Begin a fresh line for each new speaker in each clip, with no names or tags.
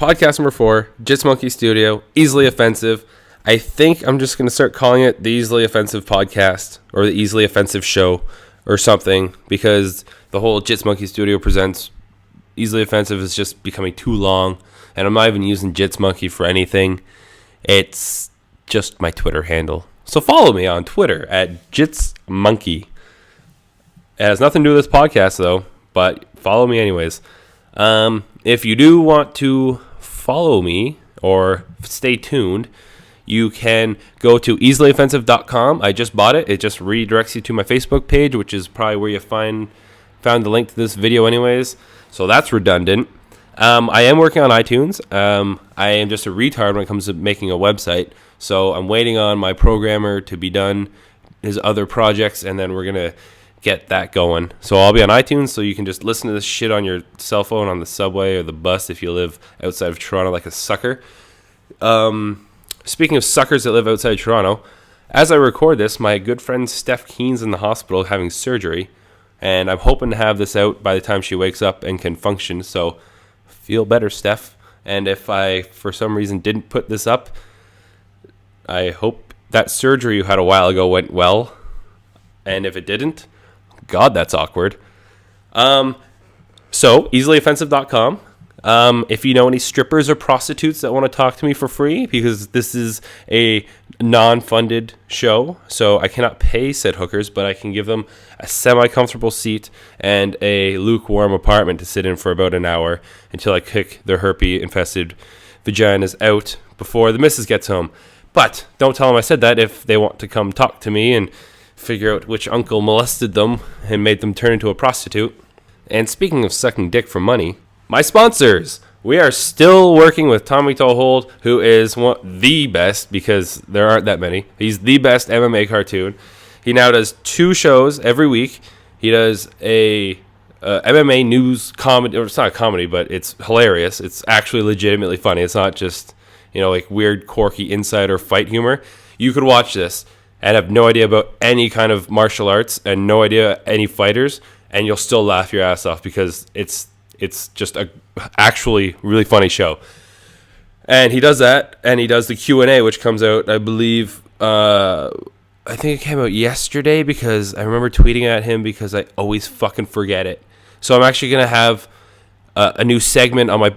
podcast number 4, Jits Monkey Studio, Easily Offensive. I think I'm just going to start calling it the Easily Offensive Podcast or the Easily Offensive Show or something, because the whole Jits Monkey Studio presents Easily Offensive is just becoming too long, and I'm not even using Jits Monkey for anything. It's just my Twitter handle. So follow me on Twitter at Jits Monkey. It has nothing to do with this podcast, though, but follow me anyways. If you do want to follow me or stay tuned, you can go to easillyoffensive.com. I just bought it. It just redirects you to my Facebook page, which is probably where you found the link to this video anyways. So that's redundant. I am working on iTunes. I am just a retard when it comes to making a website. So I'm waiting on my programmer to be done his other projects, and then we're going to get that going. So I'll be on iTunes, so you can just listen to this shit on your cell phone on the subway or the bus if you live outside of Toronto like a sucker. Speaking of suckers that live outside Toronto, as I record this, my good friend Steph Keen's in the hospital having surgery, and I'm hoping to have this out by the time she wakes up and can function. So feel better, Steph. And if I, for some reason, didn't put this up, I hope that surgery you had a while ago went well. And if it didn't, God, that's awkward. So, easillyoffensive.com. If you know any strippers or prostitutes that want to talk to me for free, because this is a non-funded show, so I cannot pay said hookers, but I can give them a semi-comfortable seat and a lukewarm apartment to sit in for about an hour until I kick their herpes-infested vaginas out before the missus gets home. But don't tell them I said that if they want to come talk to me and figure out which uncle molested them and made them turn into a prostitute. And speaking of sucking dick for money, my sponsors. We are still working with Tommy Tohold, who is the best, because there aren't that many. He's the best MMA cartoon. He now does 2 shows every week. He does a MMA news comedy, or it's not a comedy, but it's hilarious. It's actually legitimately funny. It's not just, like weird, quirky insider fight humor. You could watch this and have no idea about any kind of martial arts and no idea any fighters, and you'll still laugh your ass off because it's just a actually really funny show. And he does that, and he does the Q&A, which comes out, I believe, I think it came out yesterday, because I remember tweeting at him because I always fucking forget it. So I'm actually going to have a new segment on my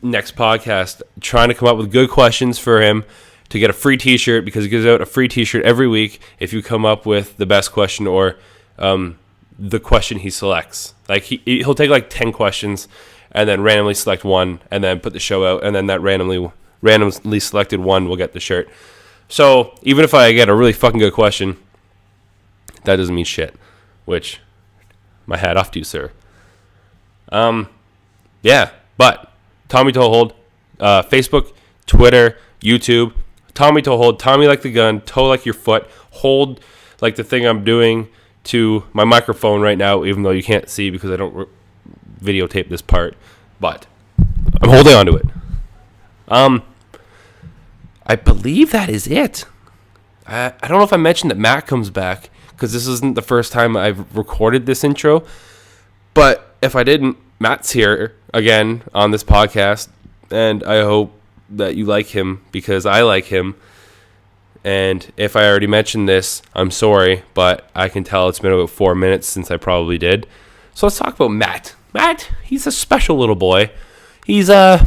next podcast, trying to come up with good questions for him to get a free t-shirt, because he gives out a free t-shirt every week if you come up with the best question or the question he selects. Like he'll take like 10 questions and then randomly select one and then put the show out, and then that randomly selected one will get the shirt. So even if I get a really fucking good question, that doesn't mean shit, which my hat off to you, sir. Yeah, but Tommy Tohold, Facebook, Twitter, YouTube, Tommy Tohold, Tommy like the gun, toe like your foot, hold like the thing I'm doing to my microphone right now, even though you can't see because I don't videotape this part, but I'm holding on to it. I believe that is it. I don't know if I mentioned that Matt comes back, because this isn't the first time I've recorded this intro, but if I didn't, Matt's here again on this podcast, and I hope that you like him because I like him. And if I already mentioned this, I'm sorry, but I can tell it's been about 4 minutes since I probably did. So let's talk about Matt. Matt, he's a special little boy. He's well,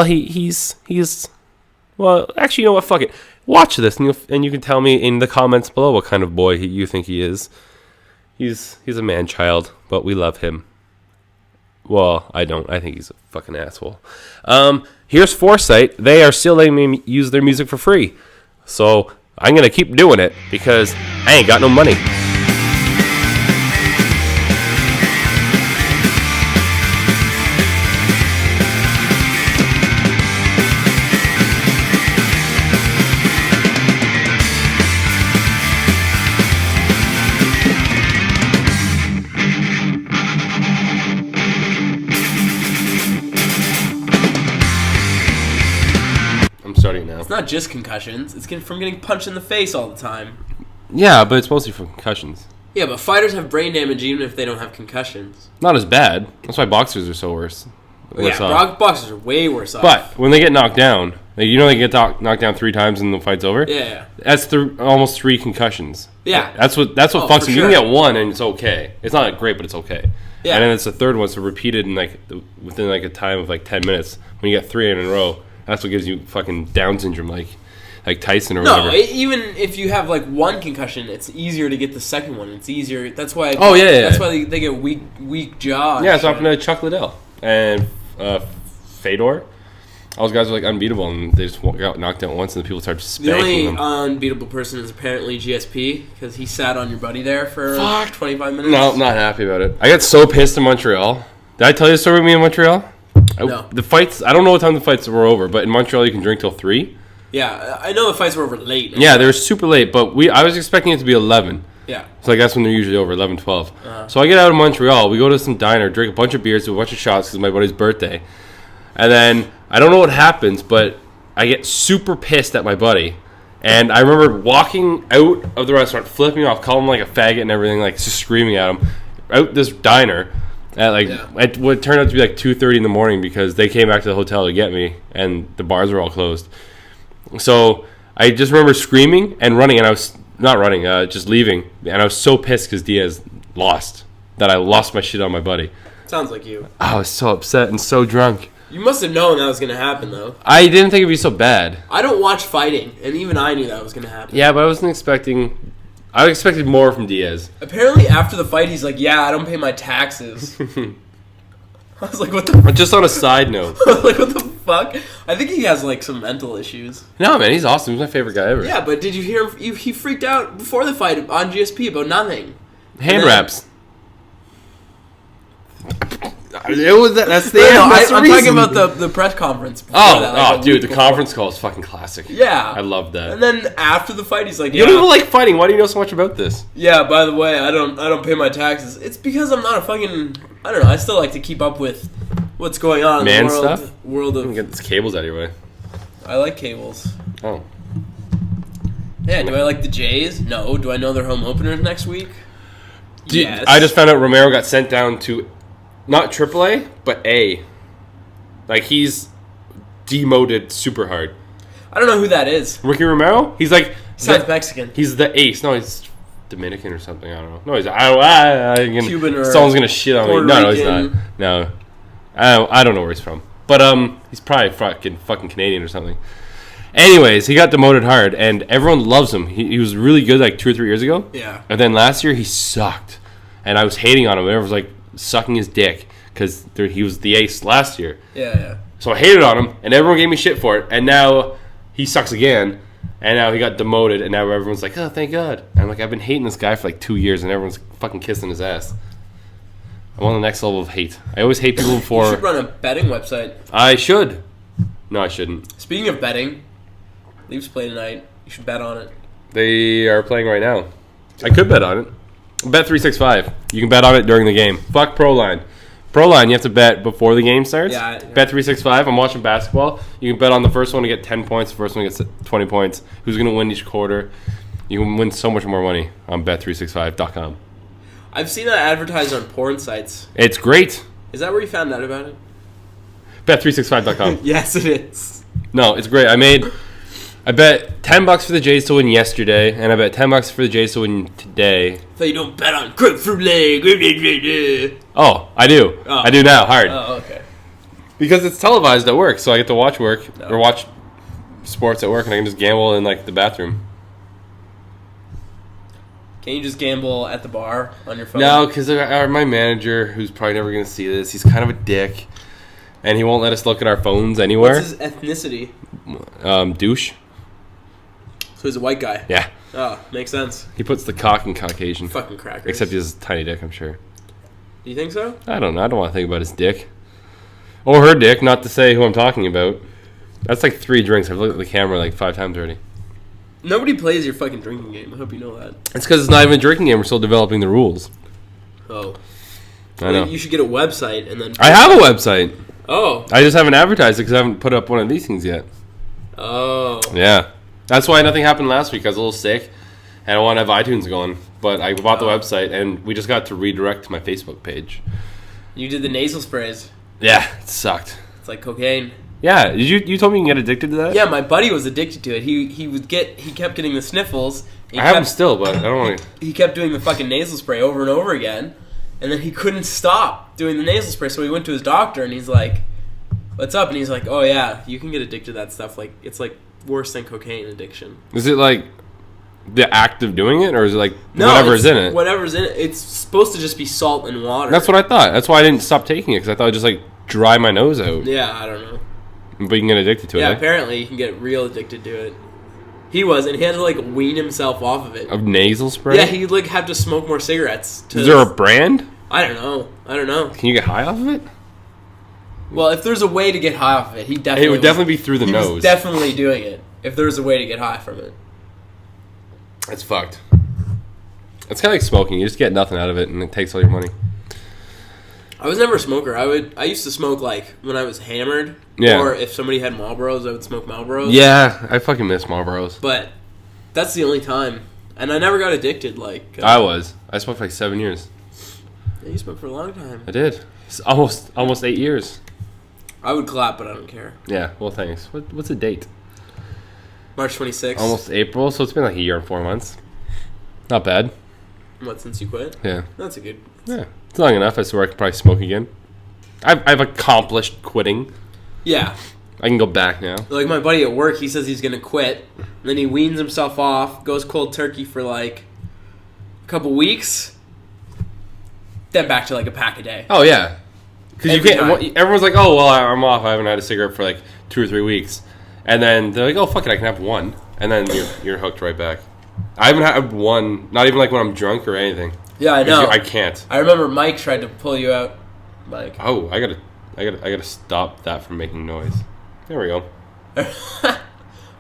he's well, actually, you know what? Fuck it. Watch this, and you can tell me in the comments below what kind of boy you think he is. He's a man-child, but we love him. Well, I don't. I think he's a fucking asshole. Here's Foresight. They are still letting me use their music for free. So I'm going to keep doing it because I ain't got no money.
It's not just concussions. It's from getting punched in the face all the time.
Yeah, but it's mostly from concussions.
Yeah, but fighters have brain damage even if they don't have concussions.
Not as bad. That's why boxers are so worse. worse off.
Brock boxers are way worse off.
But when they get knocked down, like, you know, they get knocked down 3 times and the fight's over.
Yeah.
That's almost 3 concussions.
Yeah.
That's what fucks them.
Sure.
You can get 1 and it's okay. It's not like great, but it's okay.
Yeah.
And then it's the third one, so repeated in like within like a time of like 10 minutes. When you get 3 in a row, that's what gives you fucking Down syndrome, like Tyson or whatever.
No, even if you have like 1 concussion, it's easier to get the second one. It's easier. That's why.
Oh yeah.
That's why they get weak jaw.
Yeah, it's happened to Chuck Liddell and Fedor. All those guys are like unbeatable, and they just got knocked out once, and the people started spanking them.
The only unbeatable person is apparently GSP because he sat on your buddy there for 25 minutes.
No, not happy about it. I got so pissed in Montreal. Did I tell you the story with me in Montreal?
No.
The fights, I don't know what time the fights were over, but in Montreal you can drink till 3.
Yeah, I know the fights were over late.
Yeah, they were super late, but I was expecting it to be 11.
Yeah.
So I guess when they're usually over, 11, 12. So I get out of Montreal, we go to some diner, drink a bunch of beers, do a bunch of shots because it's my buddy's birthday. And then, I don't know what happens, but I get super pissed at my buddy. And I remember walking out of the restaurant, flipping off, calling him like a faggot and everything, like just screaming at him, out this diner. At what turned out to be like 2:30 in the morning because they came back to the hotel to get me, and the bars were all closed. So I just remember screaming and running, and I was not running, just leaving, and I was so pissed because Diaz lost that I lost my shit on my buddy.
Sounds like you.
I was so upset and so drunk.
You must have known that was going to happen, though.
I didn't think it'd be so bad.
I don't watch fighting, and even I knew that was going to happen.
Yeah, but I wasn't expecting. I expected more from Diaz.
Apparently, after the fight, he's like, "Yeah, I don't pay my taxes." I was like, "What the?"
Just on a side note.
Like, what the fuck? I think he has like some mental issues.
No, man, he's awesome. He's my favorite guy ever.
Yeah, but did you hear? He freaked out before the fight on GSP about nothing.
Hand wraps. It was that's the
I'm talking about the press conference.
Dude, the conference call is fucking classic.
Yeah,
I love that.
And then after the fight, he's like,
"You don't even like fighting. Why do you know so much about this?"
Yeah. By the way, I don't pay my taxes. It's because I'm not a fucking. I don't know. I still like to keep up with what's going on in the world.
Stuff?
World of.
Get these cables out of your way.
I like cables.
Oh.
Yeah. Do I like the Jays? No. Do I know their home openers next week? Yes.
I just found out Romero got sent down to. Not AAA, but A. Like, he's demoted super hard.
I don't know who that is.
Ricky Romero? He's like...
Sounds Mexican.
He's the ace. No, he's Dominican or something. I don't know. No, he's...
Cuban or...
Someone's going to shit on me. No, he's not. No. I don't know where he's from. But he's probably fucking Canadian or something. Anyways, he got demoted hard, and everyone loves him. He was really good like 2 or 3 years ago.
Yeah.
And then last year, he sucked. And I was hating on him. Everyone was like... sucking his dick because he was the ace last year.
Yeah.
So I hated on him, and everyone gave me shit for it. And now he sucks again, and now he got demoted, and now everyone's like, "Oh, thank God!" And I'm like, I've been hating this guy for like 2 years, and everyone's fucking kissing his ass. I'm on the next level of hate. I always hate people before.
You should run a betting website.
I should. No, I shouldn't.
Speaking of betting, Leafs play tonight. You should bet on it.
They are playing right now. I could bet on it. Bet365. You can bet on it during the game. Fuck Proline. Proline, you have to bet before the game starts.
Yeah.
Bet365. I'm watching basketball. You can bet on the first one to get 10 points. The first one gets 20 points. Who's going to win each quarter? You can win so much more money on bet365.com.
I've seen that advertised on porn sites.
It's great.
Is that where you found out about it?
Bet365.com.
Yes, it is.
No, it's great. I bet $10 for the Jays to win yesterday, and I bet $10 for the Jays to win today.
So you don't bet on grapefruit leg.
Oh, I do.
Oh.
I do now, hard.
Oh, okay.
Because it's televised at work, so I get to watch work or watch sports at work, and I can just gamble in like the bathroom.
Can you just gamble at the bar on your phone?
No, because my manager, who's probably never going to see this, he's kind of a dick, and he won't let us look at our phones anywhere.
What's his ethnicity?
Douche.
So he's a white guy.
Yeah.
Oh, makes sense.
He puts the cock in Caucasian.
Fucking crackers.
Except he has a tiny dick, I'm sure.
Do you think so?
I don't know. I don't want to think about his dick. Or her dick, not to say who I'm talking about. That's like 3 drinks. I've looked at the camera like 5 times already.
Nobody plays your fucking drinking game. I hope you know that.
It's because it's not even a drinking game. We're still developing the rules.
Oh.
I know.
You should get a website and then...
I have a website.
Oh.
I just haven't advertised it because I haven't put up one of these things yet.
Oh.
Yeah. That's why nothing happened last week. I was a little sick, and I want to have iTunes going. But I bought the website, and we just got to redirect to my Facebook page.
You did the nasal sprays.
Yeah, it sucked.
It's like cocaine.
Yeah, you told me you can get addicted to that?
Yeah, my buddy was addicted to it. He kept getting the sniffles.
I have them still, but I don't want to.
He kept doing the fucking nasal spray over and over again, and then he couldn't stop doing the nasal spray. So he went to his doctor, and he's like, "What's up?" And he's like, "Oh yeah, you can get addicted to that stuff. Like it's like worse than cocaine addiction."
Is it like the act of doing it, or is it like whatever's in it?
Whatever's in it. It's supposed to just be salt and water.
That's what I thought. That's why I didn't stop taking it, because I thought it would just like dry my nose out.
Yeah, I don't know.
But you can get addicted to it.
Yeah,
eh?
apparently you can get real addicted to it. He was, and he had to like wean himself off of it.
Of nasal spray?
Yeah, he like had to smoke more cigarettes.
Is there a brand?
I don't know.
Can you get high off of it?
Well, if there's a way to get high off of it,
It would definitely be through the
he
nose.
was definitely doing it. If there's a way to get high from it.
It's fucked. It's kind of like smoking. You just get nothing out of it, and it takes all your money.
I was never a smoker. I used to smoke like when I was hammered.
Yeah.
Or if somebody had Marlboros, I would smoke Marlboros.
Yeah, I fucking miss Marlboros.
But that's the only time. And I never got addicted like...
I smoked for like 7 years.
Yeah, you smoked for a long time.
I did. It's almost 8 years.
I would clap, but I don't care.
Yeah, well, thanks. What's the date?
March 26th.
Almost April, so it's been like a year and 4 months. Not bad.
What, since you quit?
Yeah.
That's a good...
Yeah. It's long enough. I swear I could probably smoke again. I've accomplished quitting.
Yeah.
I can go back now.
Like my buddy at work, he says he's going to quit. And then he weans himself off, goes cold turkey for like a couple weeks. Then back to like a pack a day.
Oh, yeah. Because you can't...
time.
Everyone's like, oh, well, I'm off. I haven't had a cigarette for like 2 or 3 weeks. And then they're like, oh, fuck it, I can have one. And then you're hooked right back. I haven't had one, not even like when I'm drunk or anything.
Yeah, I know.
I can't.
I remember Mike tried to pull you out. Mike.
Oh, I gotta stop that from making noise. There we go.
I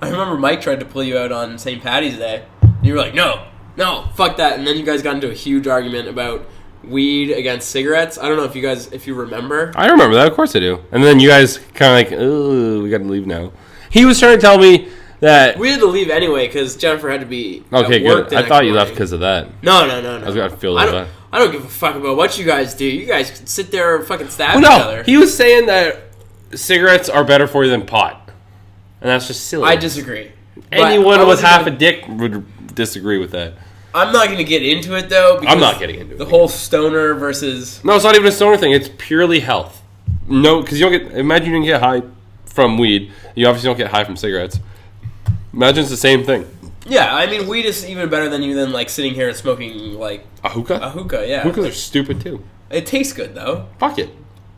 remember Mike tried to pull you out on St. Paddy's Day. And you were like, no, fuck that. And then you guys got into a huge argument about weed against cigarettes. I don't know if you remember.
I remember that. Of course I do. And then you guys kind of like, oh, we gotta leave now. He was trying to tell me that...
We had to leave anyway because Jennifer had to be
okay,
at work
good. I thought you left because of that.
No.
I was gonna feel that.
I don't give a fuck about what you guys do. You guys can sit there and fucking stab
each
each other.
He was saying that cigarettes are better for you than pot. And that's just silly.
I disagree.
Anyone with half a dick would disagree with that.
I'm not going to get into it, though.
I'm not getting into it.
The whole stoner versus...
No, it's not even a stoner thing. It's purely health. No, because you don't get... Imagine you can get high from weed. You obviously don't get high from cigarettes. Imagine it's the same thing.
Yeah, I mean, weed is even better than like, sitting here and smoking, like...
A hookah?
A hookah, yeah.
Hookahs are stupid, too.
It tastes good, though.
Fuck it.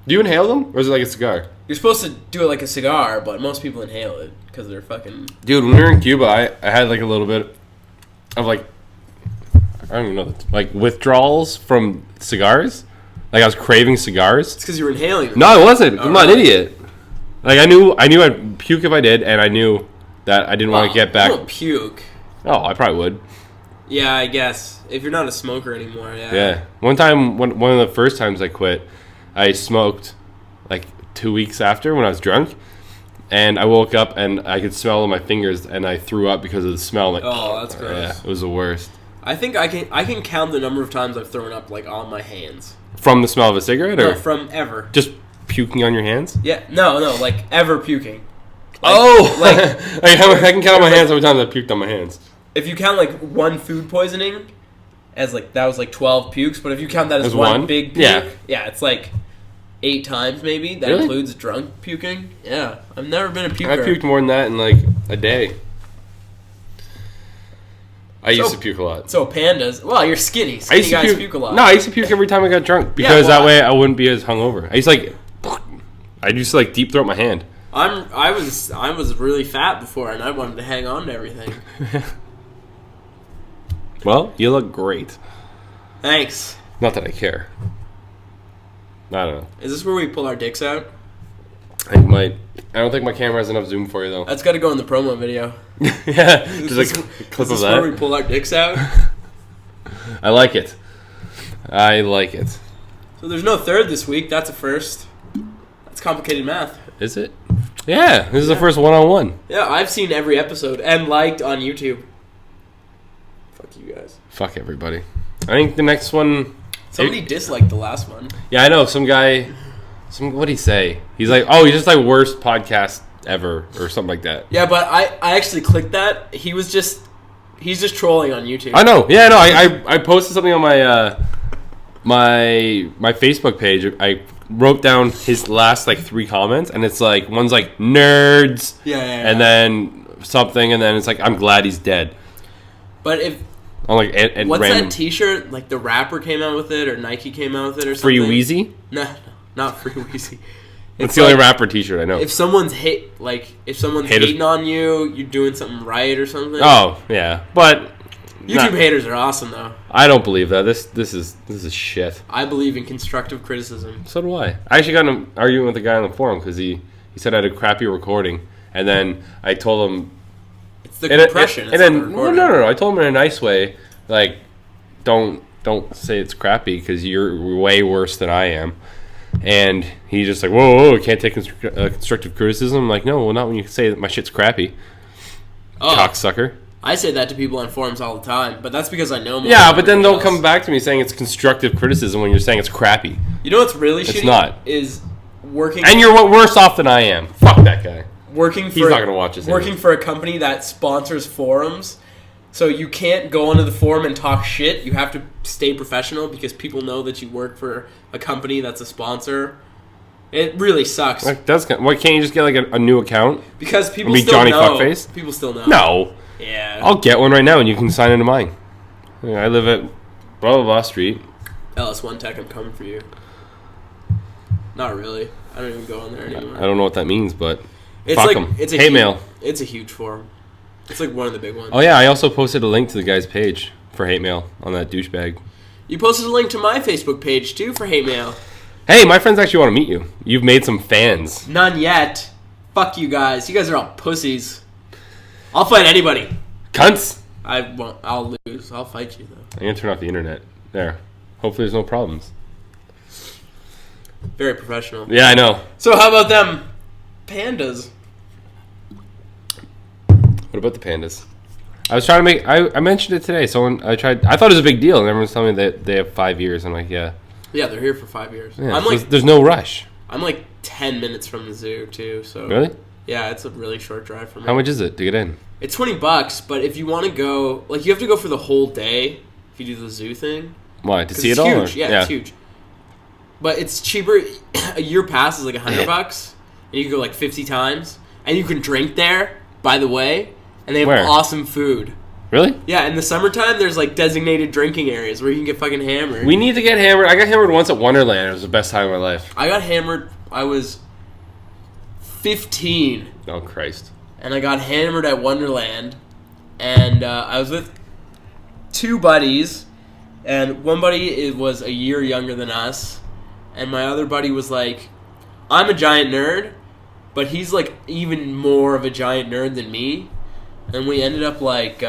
Do you inhale them? Or is it like a cigar?
You're supposed to do it like a cigar, but most people inhale it because they're fucking...
Dude, when we were in Cuba, I had like a little bit of like... I don't even know. Like withdrawals from cigars. Like I was craving cigars.
It's because you were inhaling them.
No, I wasn't.
Oh,
I'm not an
really?
idiot. Like I knew I'd puke if I did, and I knew that I didn't want to get back.
You don't puke.
Oh, I probably would.
Yeah, I guess. If you're not a smoker anymore, yeah.
Yeah. One time, one of the first times I quit, I smoked like 2 weeks after when I was drunk. And I woke up and I could smell on my fingers and I threw up because of the smell. Like,
oh, that's gross.
Yeah, it was the worst.
I think I can count the number of times I've thrown up like on my hands.
From the smell of a cigarette, or
no, from ever.
Just puking on your hands?
Yeah, no, like ever puking.
Like, I can count on my hands how many times I puked on my hands.
If you count like one food poisoning, as like that was like 12 pukes, but if you count that as one big puke, yeah, it's like 8 times maybe. That
really?
Includes drunk puking. Yeah, I've never been a puker.
I puked more than that in like a day. I used to puke a lot.
So pandas, well, you're skinny. Skinny guys puke a lot.
No, I used to puke every time I got drunk because that way I wouldn't be as hungover. I used to like deep throat my hand.
I was really fat before, and I wanted to hang on to everything.
Well, you look great.
Thanks.
Not that I care. I don't know.
Is this where we pull our dicks out?
I don't think my camera has enough zoom for you though.
That's got to go in the promo video.
Yeah, just like a clip of that.
Where we pull our dicks out.
I like it.
So there's no third this week. That's a first. That's complicated math.
Is it? Yeah, this is the first one-on-one.
Yeah, I've seen every episode and liked on YouTube. Fuck you guys.
Fuck everybody. I think the next one...
Somebody disliked the last one.
Yeah, I know. Some guy What'd he say? He's like, oh, he's just like worst podcast ever or something like that.
Yeah, but I actually clicked that. He's just trolling on YouTube.
I know. Yeah, no. I posted something on my my Facebook page. I wrote down his last like 3 comments, and it's like one's like nerds,
Yeah.
and then something, and then it's like I'm glad he's dead.
But if
I'm like, and
what's
random,
that T-shirt? Like the rapper came out with it, or Nike came out with it, or something.
Free Wheezy?
No, not Free Wheezy.
It's the only rapper T-shirt I know.
If someone's hating on you, you're doing something right or something.
Oh yeah, but
YouTube haters are awesome though.
I don't believe that. This is shit.
I believe in constructive criticism.
So do I. I actually got in an argument with the guy on the forum because he said I had a crappy recording, and then I told him
it's the compression.
And then no. I told him in a nice way, like don't say it's crappy because you're way worse than I am. And he just like, whoa, can't take constructive criticism. I'm like, no, well, not when you say that my shit's crappy, cocksucker.
I say that to people on forums all the time, but that's because I know more.
Yeah, but then they'll come back to me saying it's constructive criticism when you're saying it's crappy.
You know what's really shitty?
It's not.
Is working...
And you're worse off than I am. Fuck that guy.
He's
not going to watch this
Working
anyway.
for a company that sponsors forums, so you can't go onto the forum and talk shit. You have to stay professional because people know that you work for a company that's a sponsor. It really sucks.
Why can't you just get like a new account?
Because people
Be
still
Johnny
know.
Fuckface?
People still know.
No.
Yeah.
I'll get one right now and you can sign into mine. I live at blah, blah, blah street.
LS1 Tech, I'm coming for you. Not really. I don't even go on there anymore.
I don't know what that means, but
It's
fuck
like
them.
it's a
Hate
huge,
mail.
It's a huge forum. It's like one of the big ones.
Oh yeah, I also posted a link to the guy's page for hate mail on that douchebag.
You posted a link to my Facebook page too for hate mail.
Hey, my friends actually want to meet you. You've made some fans.
None yet. Fuck you guys. You guys are all pussies. I'll fight anybody.
Cunts.
I won't. I'll lose. I'll fight you though.
I'm gonna turn off the internet. There. Hopefully there's no problems.
Very professional.
Yeah, I know.
So how about them pandas?
What about the pandas? I was trying to make. I mentioned it today. I thought it was a big deal, and everyone's telling me that they have 5 years. I'm like, yeah.
Yeah, they're here for 5 years.
Yeah, there's no rush.
I'm like 10 minutes from the zoo too. So
Really?
Yeah, it's a really short drive for me.
How much is it to get in?
It's $20, but if you want to go, like, you have to go for the whole day if you do the zoo thing.
Why? To see it
it's
all?
huge. Yeah, it's huge. But it's cheaper. A year pass is like $100, and you can go like 50 times, and you can drink there. By the way, and they have
Where?
awesome food.
Really?
Yeah, in the summertime, there's like designated drinking areas where you can get fucking hammered.
We need to get hammered. I got hammered once at Wonderland. It was the best time of my life.
I got hammered. I was 15.
Oh Christ!
And I got hammered at Wonderland, and I was with 2 buddies, and one buddy was a year younger than us, and my other buddy was like, I'm a giant nerd, but he's like even more of a giant nerd than me, and we ended up like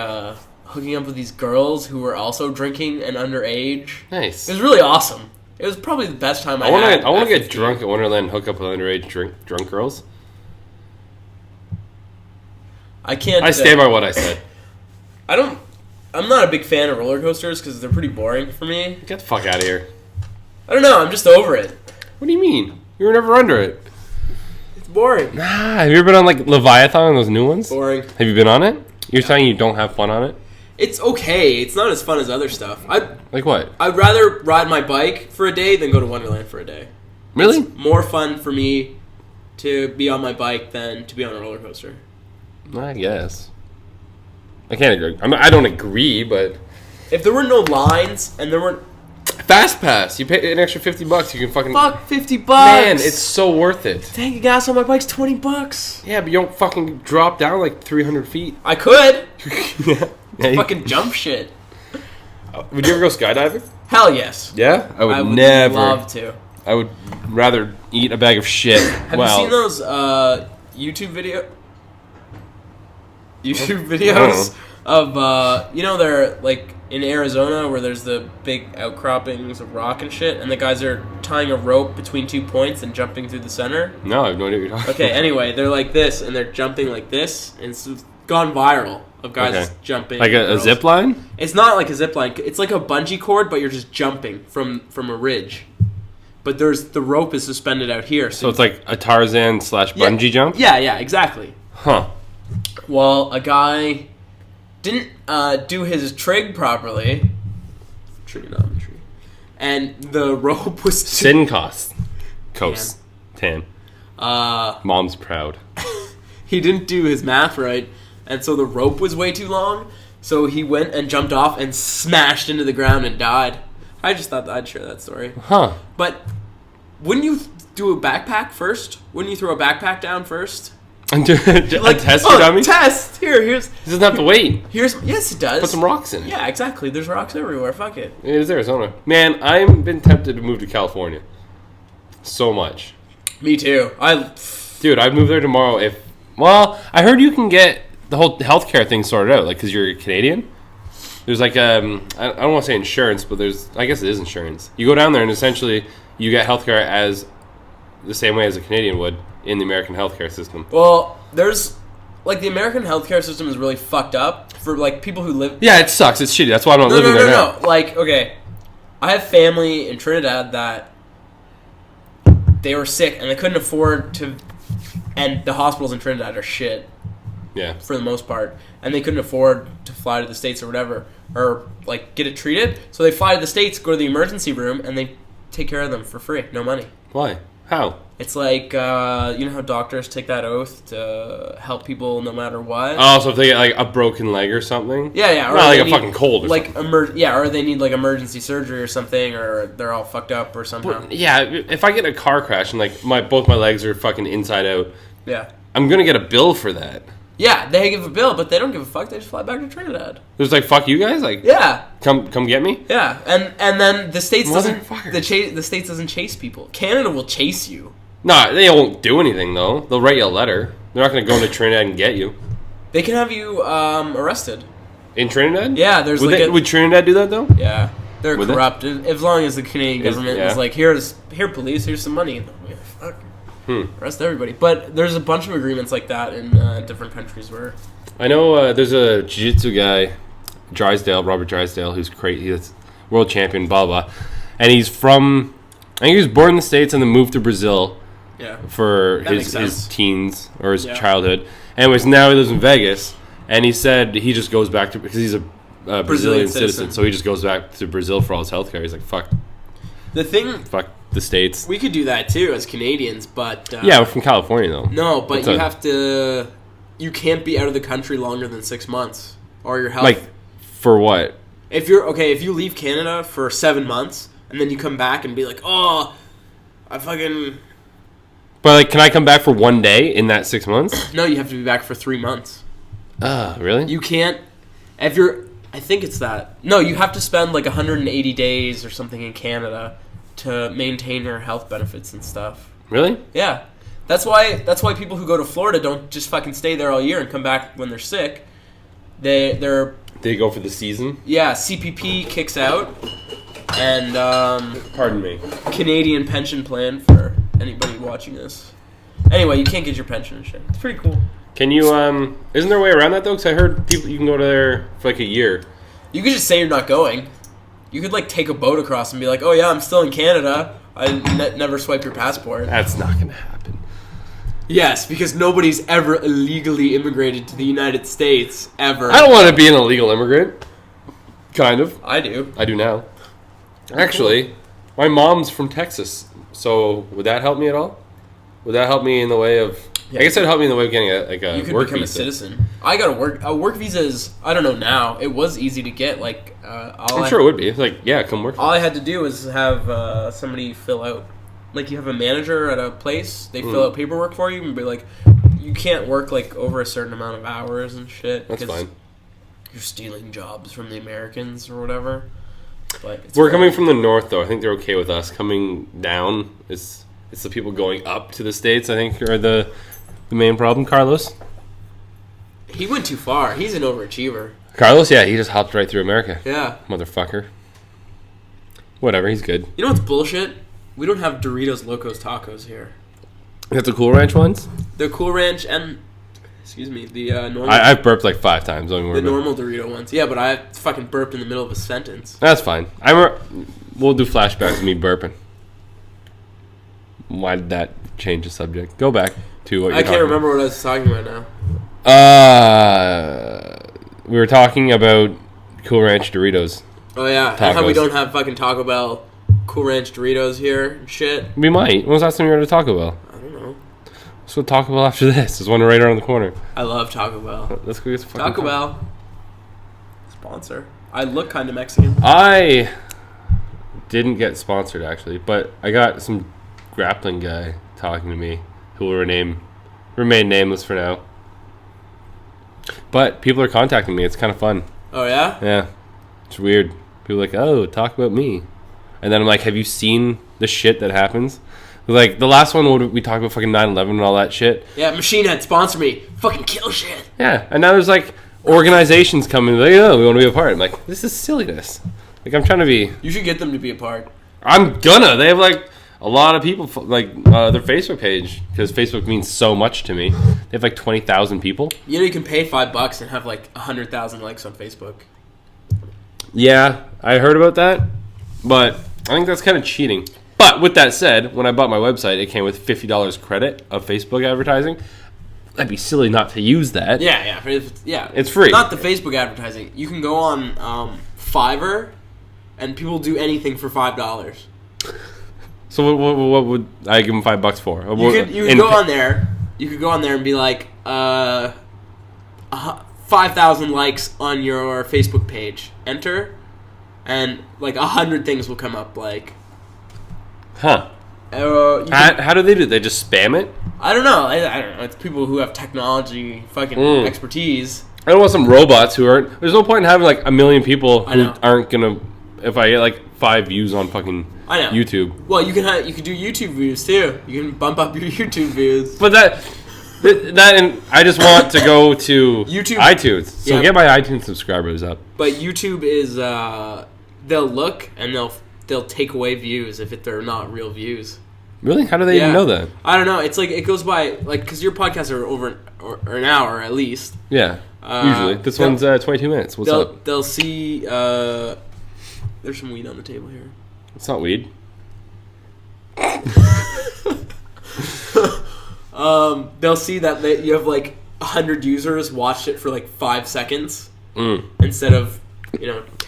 hooking up with these girls who were also drinking and underage.
Nice.
It was really awesome. It was probably the best time I had.
I want to
at
get
15.
drunk at Wonderland and hook up with underage drunk girls.
I can't.
I stand by what I said.
I'm not a big fan of roller coasters because they're pretty boring for me.
Get the fuck out of here.
I don't know. I'm just over it.
What do you mean? You were never under it.
It's boring.
Nah. Have you ever been on like Leviathan and those new ones?
Boring.
Have you been on it? You're saying you don't have fun on it?
It's okay. It's not as fun as other stuff.
Like what?
I'd rather ride my bike for a day than go to Wonderland for a day.
Really?
It's more fun for me to be on my bike than to be on a roller coaster.
I guess. I can't agree. I don't agree, but
If there were no lines and there weren't...
Fast Pass. You pay an extra $50. You can fucking.
Fuck, $50.
Man, it's so worth it.
Tank of gas on my bike's $20.
Yeah, but you don't fucking drop down like 300 feet.
I could.
Yeah,
Fucking jump shit.
Would you ever go skydiving?
Hell yes.
Yeah, I would,
I would
never.
love to.
I would rather eat a bag of shit.
Have you seen those YouTube videos of they're like in Arizona where there's the big outcroppings of rock and shit, and the guys are tying a rope between 2 points and jumping through the center?
No, I have no idea what you're talking
Okay,
about.
anyway, they're like this and they're jumping like this, and it's gone viral of guys
Okay.
jumping.
Like a
girls.
zip line?
It's not like a zip line. It's like a bungee cord, but you're just jumping from a ridge. but the rope is suspended out here.
So it's like a Tarzan / bungee jump?
Yeah, exactly.
Huh.
Well, a guy didn't do his trig properly. Trigonometry. And the rope was...
Sin cost. Coast. Tan. Mom's proud.
He didn't do his math right, and so the rope was way too long, so he went and jumped off and smashed into the ground and died. I just thought I'd share that story.
Huh.
But wouldn't you do a backpack first? Wouldn't you throw a backpack down first?
A test your dummy?
Test! Here's...
He doesn't have to wait.
Yes, it does.
Put some rocks in it.
Yeah, exactly. There's rocks everywhere. Fuck it.
It is Arizona. Man, I've been tempted to move to California. So much.
Me too.
Dude, I'd move there tomorrow if... Well, I heard you can get the whole healthcare thing sorted out, like, because you're Canadian. There's like, I don't want to say insurance, but I guess it is insurance. You go down there and essentially you get healthcare as the same way as a Canadian would in the American healthcare system.
Well, there's, like, the American healthcare system is really fucked up for, like, people who live...
Yeah, it sucks. It's shitty. That's why I'm not living there now.
No. Like, okay, I have family in Trinidad that they were sick and they couldn't afford to... And the hospitals in Trinidad are shit.
Yeah.
For the most part. And they couldn't afford to fly to the States or whatever. Or, like, get it treated. So they fly to the States, go to the emergency room, and they take care of them for free. No money.
Why? How?
It's like, you know how doctors take that oath to help people no matter what?
Oh, so if they get, like, a broken leg or something?
Yeah.
Or not like a fucking cold or
like
something.
Or they need, like, emergency surgery or something, or they're all fucked up or somehow.
But, yeah, if I get in a car crash and, like, both my legs are fucking inside out,
yeah,
I'm gonna get a bill for that.
Yeah, they give a bill, but they don't give a fuck. They just fly back to Trinidad.
There's like, fuck you guys? Like,
yeah.
Come get me?
Yeah, and then the States doesn't...
Motherfuckers.
The States doesn't chase people. Canada will chase you.
No, they won't do anything, though. They'll write you a letter. They're not going to go into Trinidad and get you.
They can have you arrested.
In Trinidad?
Yeah, there's
would Trinidad do that, though?
Yeah. They're corrupt. As long as the Canadian government is like, here, police, here's some money. Yeah, fuck. Arrest everybody. But there's a bunch of agreements like that in different countries where...
I know there's a jiu-jitsu guy, Robert Drysdale, who's crazy. He's world champion, blah, blah. And he's from... I think he was born in the States and then moved to Brazil for his teens or his childhood. Anyways, now he lives in Vegas. And he said he just goes back to... Because he's a Brazilian citizen. So he just goes back to Brazil for all his healthcare. He's like, fuck. Fuck the States.
We could do that too as Canadians, but...
yeah, we're from California, though.
No, but have to... You can't be out of the country longer than 6 months. Or your health...
Like, for what?
If you leave Canada for 7 months, and then you come back and be like, oh, I fucking...
But, like, can I come back for 1 day in that 6 months?
No, you have to be back for 3 months.
Really?
You can't... If you're... I think it's that. No, you have to spend, like, 180 days or something in Canada to maintain your health benefits and stuff.
Really?
Yeah. That's why people who go to Florida don't just fucking stay there all year and come back when they're sick. They
go for the season?
Yeah, CPP kicks out. And
pardon me.
Canadian pension plan for anybody watching this. Anyway, you can't get your pension and shit. It's pretty cool.
Can you isn't there a way around that though? Because I heard you can go to there for like a year.
You could just say you're not going. You could like take a boat across and be like, "Oh yeah, I'm still in Canada. I never swipe your passport."
That's not gonna happen.
Yes, because nobody's ever illegally immigrated to the United States ever.
I don't want to be an illegal immigrant. Kind of.
I do.
I do now. Actually, my mom's from Texas, so would that help me at all? Would that help me in the way of? Yeah. I guess it'd help me in the way of getting a work visa. You could become a
citizen. I got a work visa is, I don't know now. It was easy to get. Like
I'm sure it would be. It's like, yeah, come work.
All I had to do was have somebody fill out. Like you have a manager at a place. They fill out paperwork for you and be like, you can't work like over a certain amount of hours and shit.
That's fine.
You're stealing jobs from the Americans or whatever. But
we're coming from the north, though. I think they're okay with us. Coming down, it's the people going up to the States, I think, are the main problem. Carlos?
He went too far. He's an overachiever.
Carlos? Yeah, he just hopped right through America.
Yeah.
Motherfucker. Whatever, he's good.
You know what's bullshit? We don't have Doritos Locos Tacos here.
That's the Cool Ranch ones?
The Cool Ranch and... Excuse me, the normal...
I've burped like 5 times. Don't worry
the normal Dorito ones. Yeah, but I fucking burped in the middle of a sentence.
That's fine. We'll do flashbacks of me burping. Why did that change the subject? Go back to what you're
I can't
talking
remember what I was talking about now.
We were talking about Cool Ranch Doritos.
Oh yeah, and how we
Tacos.
don't have fucking Taco Bell Cool Ranch Doritos here and shit.
We might. When was the last time you were at a Taco Bell?
I don't know.
Let's go to Taco Bell after this. There's one right around the corner.
I love Taco Bell.
Let's go get some fucking
Taco Bell. Sponsor. I look kind of Mexican.
I didn't get sponsored actually, but I got some grappling guy talking to me who will remain nameless for now. But people are contacting me. It's kind of fun.
Oh yeah?
Yeah. It's weird. People are like, oh, talk about me. And then I'm like, have you seen the shit that happens? Like, the last one, we talked about fucking 9/11 and all that shit.
Yeah, Machine Head, sponsor me. Fucking kill shit.
Yeah. And now there's like organizations coming, like, oh, we want to be a part. I'm like, this is silliness. Like, I'm trying to be...
You should get them to be a part.
I'm gonna. They have like a lot of people, like their Facebook page, because Facebook means so much to me. They have like 20,000 people.
You know, you can pay $5 and have like 100,000 likes on Facebook.
Yeah, I heard about that, but I think that's kind of cheating. But with that said, when I bought my website, it came with $50 credit of Facebook advertising. That'd be silly not to use that.
Yeah.
It's free.
Not the Facebook advertising. You can go on Fiverr, and people do anything for $5.
So what would I give them $5 for?
You could go on there. You could go on there and be like, 5,000 likes on your Facebook page. Enter, and like 100 things will come up. Like,
Huh?
you
How do they do it? They just spam it?
I don't know. I don't know. It's people who have technology fucking expertise.
I don't want some robots who aren't. There's no point in having like a million people
I
who
know.
aren't gonna. If I get like 5 views on fucking
I know.
YouTube,
Well, you can do YouTube views too. You can bump up your YouTube views.
but that and I just want to go to
YouTube-
iTunes. So
Yeah.
get my iTunes subscribers up.
But YouTube is they'll look and they'll take away views if they're not real views.
Really? How do they even
Yeah.
know that?
I don't know. It's like it goes by like because your podcasts are over or an hour at least.
Yeah. Usually, this
they'll-
one's 22 minutes. What's up?
They'll see. There's some weed on the table here.
It's not weed.
They'll see that you have like 100 users watched it for like 5 seconds instead of 10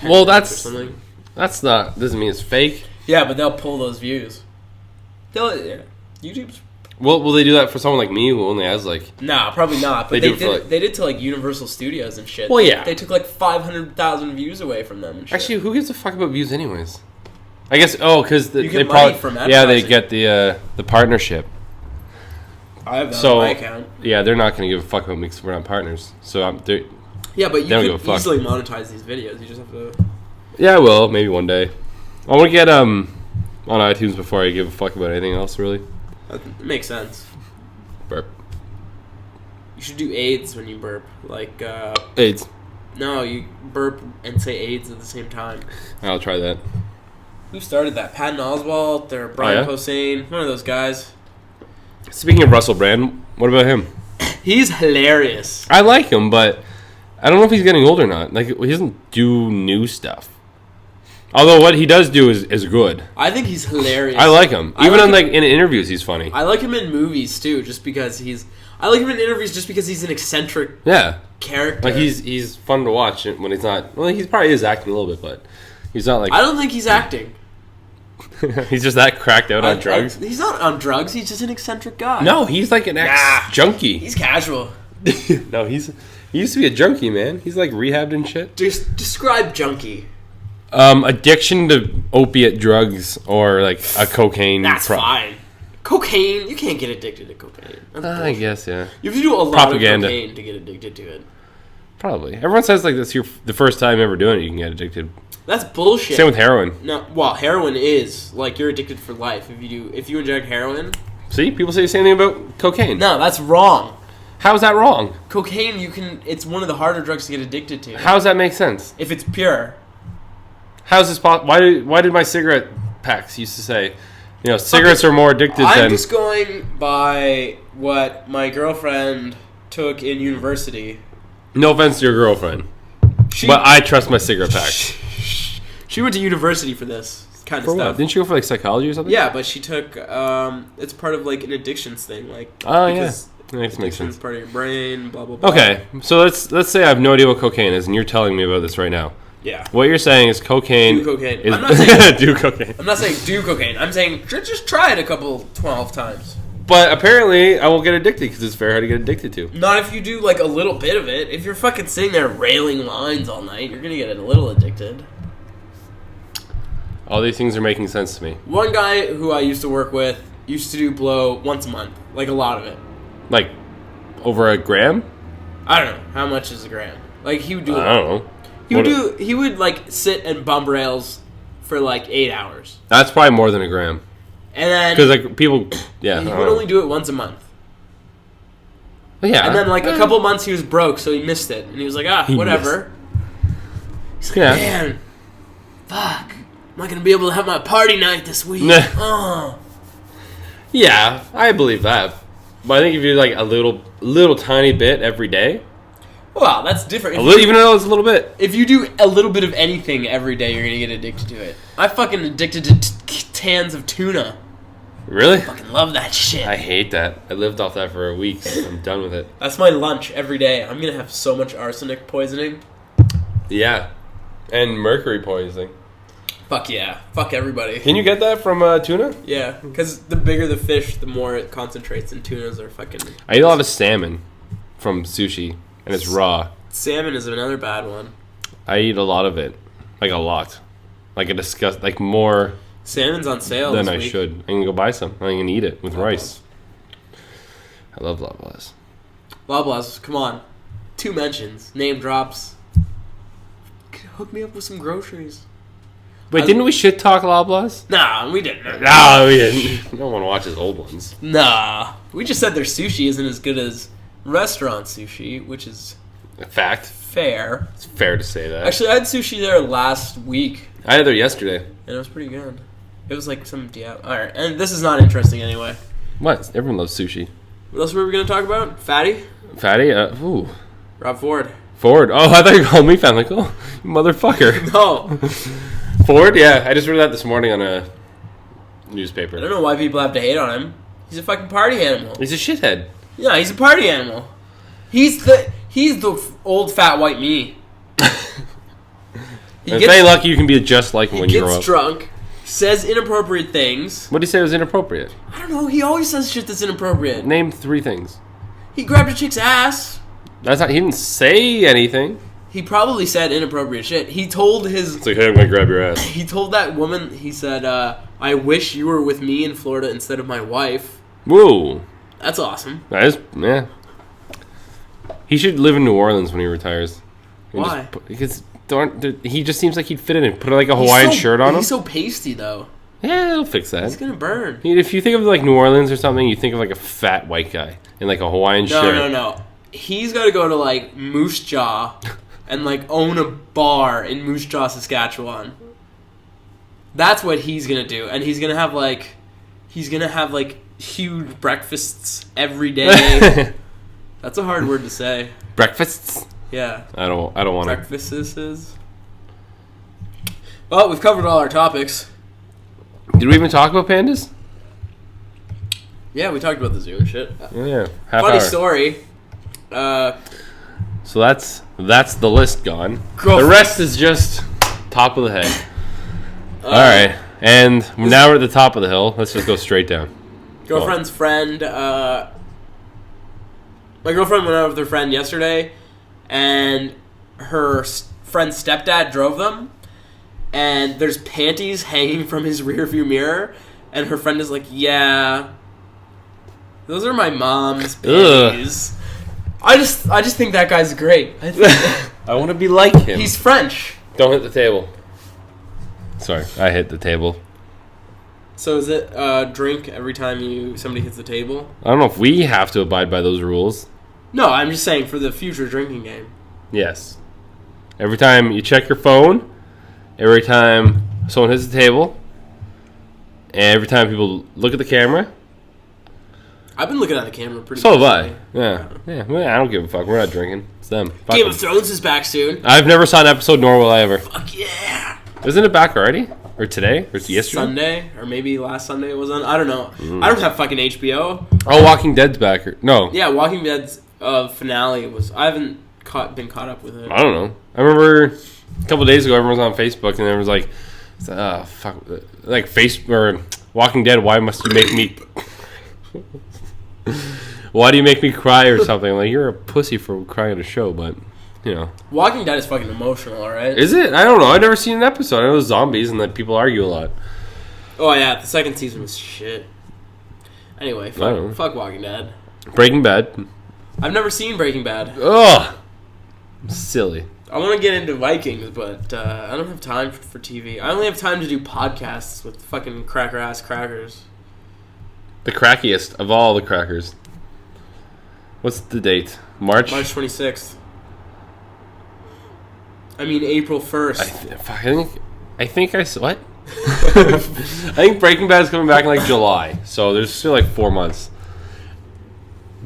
Well,
minutes
that's-
or something.
That's not. Doesn't mean it's fake.
Yeah, but they'll pull those views. YouTube's
Well, will they do that for someone like me who only has like?
nah, probably not. But
They
they
do it for,
did.
like-
They did to like Universal Studios and shit.
Well, yeah.
They took like 500,000 views away from them. And shit.
Actually, who gives a fuck about views anyways? I guess because
You
they
get money
probably
from
yeah they
advertising.
get the partnership.
I have that
So
on my account.
yeah, they're not going to give a fuck about me because we're not partners. So
Yeah, but you
don't
can
give a fuck.
easily monetize these videos. You just have to.
yeah, I will maybe one day. I want to get on iTunes before I give a fuck about anything else. Really,
It makes sense.
burp.
You should do AIDS when you burp. Like,
AIDS.
no, you burp and say AIDS at the same time.
I'll try that.
Who started that? Patton Oswalt or Brian
yeah?
Posehn? One of those guys.
Speaking of Russell Brand, what about him?
He's hilarious.
I like him, but I don't know if he's getting old or not. Like he doesn't do new stuff. Although what he does do is good.
I think he's hilarious.
I like him.
I
Even
like
in
him-
like in interviews, he's funny.
I like him in movies too, just because he's. I like him in interviews just because he's an eccentric
Yeah,
character.
like he's fun to watch when he's not. Well, he probably is acting a little bit, but he's not like.
I don't think he's acting.
He's just that cracked out on drugs.
He's not on drugs. He's just an eccentric guy.
No, he's like an ex-junkie.
He's casual.
No, he used to be a junkie, man. He's like rehabbed and shit.
Just describe junkie.
Addiction to opiate drugs or like a cocaine.
That's fine. Cocaine, you can't get addicted to cocaine. That's
I
bullshit.
guess, yeah.
You have to do a lot
Propaganda.
of cocaine to get addicted to it.
Probably. Everyone says like this. The first time ever doing it, you can get addicted.
That's bullshit.
Same with heroin.
No, well, heroin is like you're addicted for life if you inject heroin.
See, people say the same thing about cocaine.
No, that's wrong.
How is that wrong?
Cocaine, it's one of the harder drugs to get addicted to.
How does that make sense?
If it's pure.
How's this possible? Why did my cigarette packs used to say, cigarettes are more addictive
I'm
than...
just going by what my girlfriend took in university.
No offense to your girlfriend,
She
but I trust my cigarette packs.
she went to university for this. kind of
For
stuff.
what? Didn't you go for like psychology or something?
Yeah, but she took. It's part of like an addictions thing, like.
Oh yeah.
because
That makes
addiction's
sense.
part of your brain. Blah blah blah.
Okay, so let's say I have no idea what cocaine is, and you're telling me about this right now.
Yeah.
What you're saying is cocaine.
Do cocaine.
Is
I'm not saying
do cocaine.
I'm not saying do cocaine. I'm saying just try it 12 times.
But apparently, I won't get addicted because it's very hard to get addicted to.
Not if you do like a little bit of it. If you're fucking sitting there railing lines all night, you're gonna get a little addicted.
All these things are making sense to me.
One guy who I used to work with used to do blow once a month, like a lot of it.
Like, over a gram?
I don't know how much is a gram. Like he would do.
I don't know.
He would like sit and bump rails for like 8 hours,
That's probably more than a gram.
and then
Because like people, yeah.
he
I
would
don't know.
only do it once a month.
Yeah.
And then like a couple months he was broke, so he missed it, and he was like,
He
whatever. He's like,
Yeah.
man, fuck, I'm not gonna be able to have my party night this week.
Nah.
Oh.
Yeah, I believe that. But I think if you do like a little tiny bit every day,
Well, that's different.
even though it's a little bit.
If you do a little bit of anything every day, you're gonna get addicted to it. I fucking addicted to cans of tuna.
Really?
Fucking love that shit.
I hate that. I lived off that for a week. So I'm done with it.
That's my lunch every day. I'm gonna have so much arsenic poisoning.
Yeah. And mercury poisoning.
Fuck yeah. Fuck everybody.
Can you get that from tuna?
Yeah, because the bigger the fish, the more it concentrates, and tunas are fucking...
I eat a lot of salmon from sushi, and it's raw.
Salmon is another bad one.
I eat a lot of it. Like a lot. Like a like more
Salmon's on sale
than
this
I
week.
should. I'm going to go buy some. I'm going to eat it with rice. I love Loblaws.
Loblaws, come on. 2 mentions. Name drops. Hook me up with some groceries.
Wait, didn't we shit talk Loblaws?
Nah, we didn't.
No, we didn't. No one watches old ones.
Nah. We just said their sushi isn't as good as restaurant sushi, which is
In fact,
fair.
it's fair to say that.
Actually, I had sushi there last week,
I had there yesterday.
and it was pretty good. It was like some Alright, and this is not interesting anyway.
What? Everyone loves sushi.
What else were we going to talk about? Fatty?
Fatty? Ooh.
Rob Ford.
Ford. Oh, I thought you called me Fan. Like, oh, you motherfucker.
No.
Ford? Yeah, I just read that this morning on a
I
newspaper.
don't know why people have to hate on him. He's a fucking party animal.
He's a shithead.
Yeah, he's a party animal. He's the old fat white me. He
It's
gets,
very lucky you can be just like him
he
when you grow
gets
up.
drunk, says inappropriate things.
What did he say was inappropriate?
I don't know. He always says shit that's inappropriate.
Name 3 things.
He grabbed a chick's ass.
That's not. He didn't say anything.
He probably said inappropriate shit. He told
It's like, hey, I'm gonna grab your ass.
he told that woman. He said, "I wish you were with me in Florida instead of my wife."
Whoa,
That's awesome.
that is yeah. He should live in New Orleans when he retires. And
Why?
Because he just seems like he'd fit in and put like a Hawaiian shirt on him.
He's so pasty though.
Yeah, it'll fix
He's
that.
gonna burn.
If you think of like New Orleans or something, you think of like a fat white guy in like a Hawaiian shirt.
No. He's got to go to like Moose Jaw and like own a bar in Moose Jaw, Saskatchewan. That's what he's gonna do, and he's gonna have like huge breakfasts every day. That's a hard word to say.
Breakfasts?
Yeah,
I don't want to.
breakfasts. Well, we've covered all our topics.
Did we even talk about pandas?
Yeah, we talked about the zoo and shit.
Yeah, half
Funny
hour.
story.
So that's the list gone.
Girlfriend.
The rest is just top of the head. All right, and now we're at the top of the hill. Let's just go straight down.
Girlfriend's friend. My girlfriend went out with her friend yesterday, and her friend's stepdad drove them, and there's panties hanging from his rearview mirror, and her friend is like, "Yeah, those are my mom's panties." I just think that guy's great.
I want to be like him.
He's French.
Don't hit the table. Sorry, I hit the table.
So is it drink every time somebody hits the table?
I don't know if we have to abide by those rules.
No, I'm just saying for the future drinking game.
Yes. Every time you check your phone, every time someone hits the table, and every time people look at the camera.
I've been looking at the camera pretty.
So have I.
closely.
Yeah. Well, I don't give a fuck. We're not drinking. It's them. Fuck
Game
them.
of Thrones is back soon.
I've never saw an episode, nor will I ever.
Fuck yeah!
Isn't it back already? Or today? Or yesterday?
Sunday, or maybe last Sunday it was on. I don't know. I don't have fucking HBO.
Oh, Walking Dead's back. No.
Yeah, Walking Dead's finale was. I haven't been caught up with it.
I don't know. I remember a couple of days ago, everyone was on Facebook, and there was like, fuck, like or Walking Dead. Why must you make me? Why do you make me cry or something? Like, you're a pussy for crying at a show, but you know.
Walking Dead is fucking emotional, alright?
Is it? I don't know. I've never seen an episode. I know it was zombies and that people argue a lot.
Oh yeah, the second season was shit. Anyway, fuck Walking Dead.
Breaking Bad.
I've never seen Breaking Bad.
Ugh. Silly.
I want to get into Vikings, but I don't have time for TV. I only have time to do podcasts with fucking cracker-ass crackers.
The crackiest of all the crackers. What's the date? March
26th. I mean, April 1st.
I think what? I think Breaking Bad is coming back in like July, so there's still like 4 months.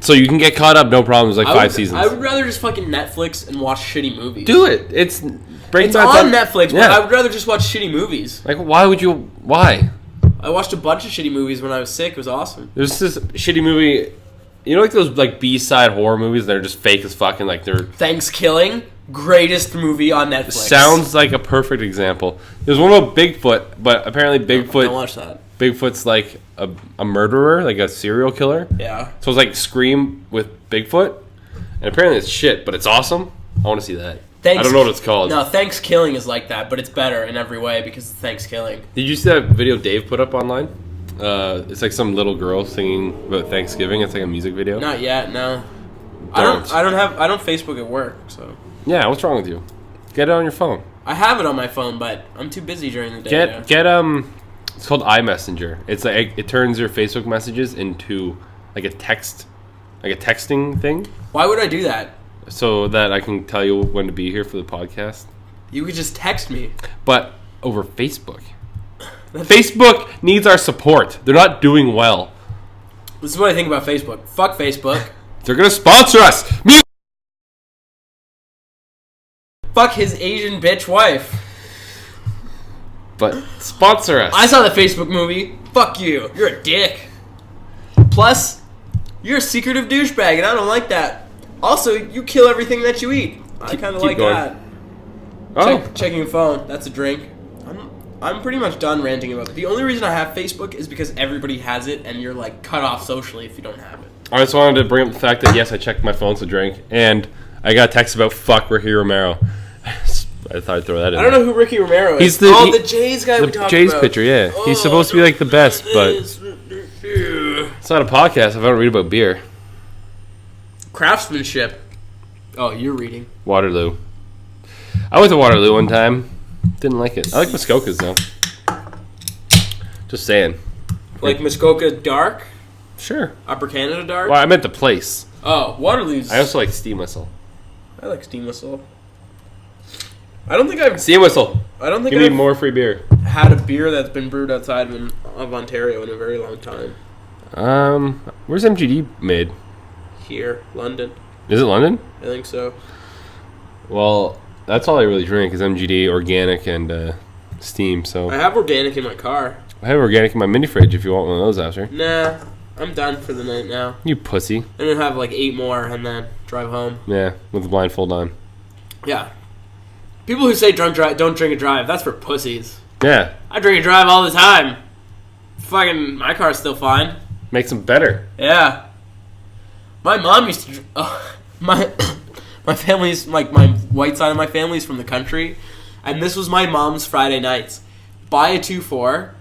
So you can get caught up, no problems. Like 5 seasons.
I would rather just fucking Netflix and watch shitty movies.
Do it. It's Breaking
Bad's
Bad's
on Netflix, but I would rather just watch shitty movies.
Like, why would you? Why?
I watched a bunch of shitty movies when I was sick. It was awesome.
There's this shitty movie. You know, like those like B-side horror movies that are just fake as fucking. Like they're
Thanksgiving, greatest movie on Netflix.
Sounds like a perfect example. There's one about Bigfoot, but apparently Bigfoot.
Don't watch that.
Bigfoot's like a murderer, like a serial killer.
Yeah.
So it's like Scream with Bigfoot, and apparently it's shit, but it's awesome. I want to see that. I don't know what it's called.
No, Thanksgiving is like that, but it's better in every way because it's Thanksgiving.
Did you see that video Dave put up online? It's like some little girl singing about Thanksgiving. It's like a music video.
Not yet, no.
Don't.
I don't Facebook at work, so.
Yeah, what's wrong with you? Get it on your phone.
I have it on my phone, but I'm too busy during the day.
It's called iMessenger. It's like it turns your Facebook messages into like a texting thing.
Why would I do that?
So that I can tell you when to be here for the podcast.
You could just text me.
But over Facebook. Facebook needs our support. They're not doing well.
This is what I think about Facebook. Fuck Facebook.
They're gonna sponsor us. Me.
Fuck his Asian bitch wife.
But sponsor us.
I saw the Facebook movie. Fuck you. You're a dick. Plus, you're a secretive douchebag, and I don't like that. Also, you kill everything that you eat. I kind of like
going.
that.
Oh.
Checking your phone. That's a drink. I'm pretty much done ranting about it. The only reason I have Facebook is because everybody has it, and you're like cut off socially if you don't have it.
I just wanted to bring up the fact that yes, I checked my phone to drink, and I got a text about fuck Ricky Romero. I thought I'd throw that in.
I don't know who Ricky Romero is.
He's
the Jays guy we talked about.
The Jays pitcher, yeah. He's supposed to be like the best, but it's not a podcast. I don't read about beer.
Craftsmanship. Oh, you're reading.
Waterloo. I went to Waterloo one time. Didn't like it. I like Muskoka's though. Just saying.
Like Muskoka Dark?
Sure.
Upper Canada Dark?
Well, I meant the place.
Oh, Waterloo's.
I also like Steam Whistle.
I like Steam Whistle. I don't think I've
Steam Whistle.
Give
me more free beer.
Had a beer that's been brewed outside of Ontario in a very long time.
Where's MGD made?
Here, London.
Is it London?
I think so.
Well, that's all I really drink is MGD, organic, and Steam. So
I have organic in my car.
I have organic in my mini fridge if you want one of those after.
Nah, I'm done for the night now.
You pussy.
I'm gonna have like 8 more and then drive home.
Yeah, with the blindfold on.
Yeah. People who say don't drink and drive, that's for pussies.
Yeah.
I drink and drive all the time. Fucking, my car's still fine.
Makes them better.
Yeah. My mom used to... my family's, like, my white side of my family's from the country. And this was my mom's Friday nights. Buy a 2.4,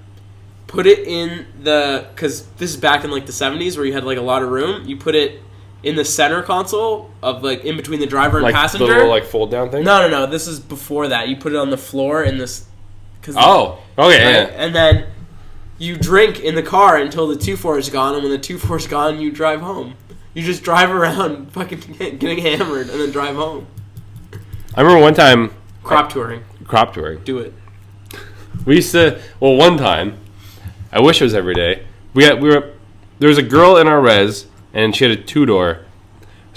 put it in the... Because this is back in, like, the 70s where you had, like, a lot of room. You put it in the center console of, like, in between the driver and
like
passenger.
The little, like, fold-down thing?
No. This is before that. You put it on the floor in this...
Oh. Okay, yeah.
And then you drink in the car until the 2.4 is gone, and when the 2.4 is gone, you drive home. You just drive around fucking getting hammered and then drive home.
I remember one time...
Crop touring.
Do
it.
We used to... Well, one time, I wish it was every day, there was a girl in our res, and she had a 2-door.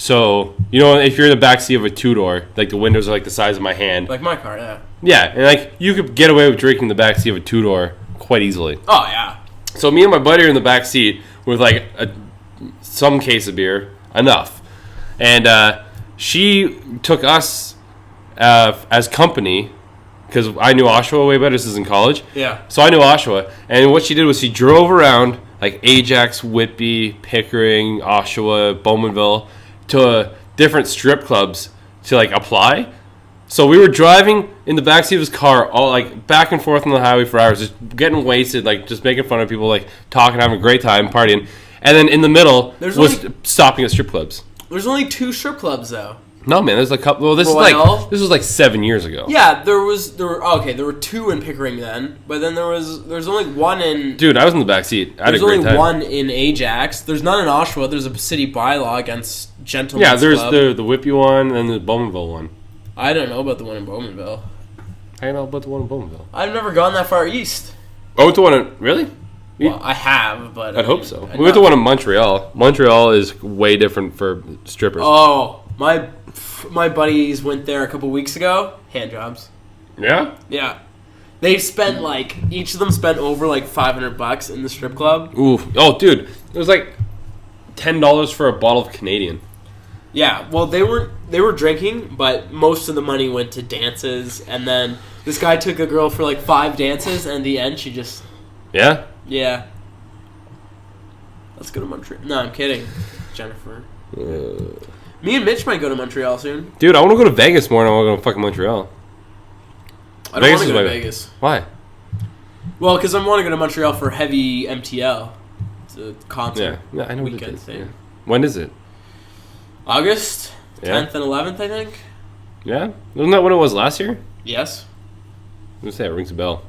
So, you know, if you're in the backseat of a two-door, like the windows are like the size of my hand.
Like my car, yeah.
Yeah, and like you could get away with drinking the backseat of a two-door quite easily.
Oh, yeah.
So me and my buddy are in the backseat with like some case of beer, enough. And she took us as company because I knew Oshawa way better. This is in college.
Yeah.
So I knew Oshawa. And what she did was she drove around like Ajax, Whitby, Pickering, Oshawa, Bowmanville to different strip clubs to like apply. So we were driving in the backseat of his car, all like back and forth on the highway for hours, just getting wasted, like just making fun of people, like talking, having a great time, partying. And then in the middle was stopping at strip clubs.
There's only 2 strip clubs though.
No, man, there's a couple. Well, this was like 7 years ago.
Yeah, there were 2 in Pickering then, but then there's only 1 in.
Dude, I was in the backseat. I had a great time.
There's only 1 in Ajax. There's none in Oshawa. There's a city bylaw against gentlemen's
club. Yeah,
club.
there's the Whitby one and the Bowmanville one.
I don't know about the one in Bowmanville.
I don't know about the one in Bowmanville.
I've never gone that far east.
Oh, the one in really?
Well, I have, but
I'd hope so. We went to one in Montreal. Montreal is way different for strippers.
Oh, my buddies went there a couple weeks ago. Hand jobs.
Yeah?
Yeah. They spent like each of them spent over like $500 in the strip club.
Ooh. Oh, dude, it was like $10 for a bottle of Canadian.
Yeah. Well, they were drinking, but most of the money went to dances, and then this guy took a girl for like 5 dances, and in the end, she just.
Yeah.
Yeah. Let's go to Montreal. No, I'm kidding, Jennifer. Me and Mitch might go to Montreal soon.
Dude, I want to go to Vegas more than I want to go to fucking Montreal.
I don't want to go to Vegas.
Why?
Well, because I want to go to Montreal for Heavy MTL. It's a concert.
Yeah, I know what it
weekend
is.
thing.
Yeah. When is it?
August 10th and 11th, I think.
Yeah? Wasn't that what it was last year?
Yes.
I'm going to say it rings a bell.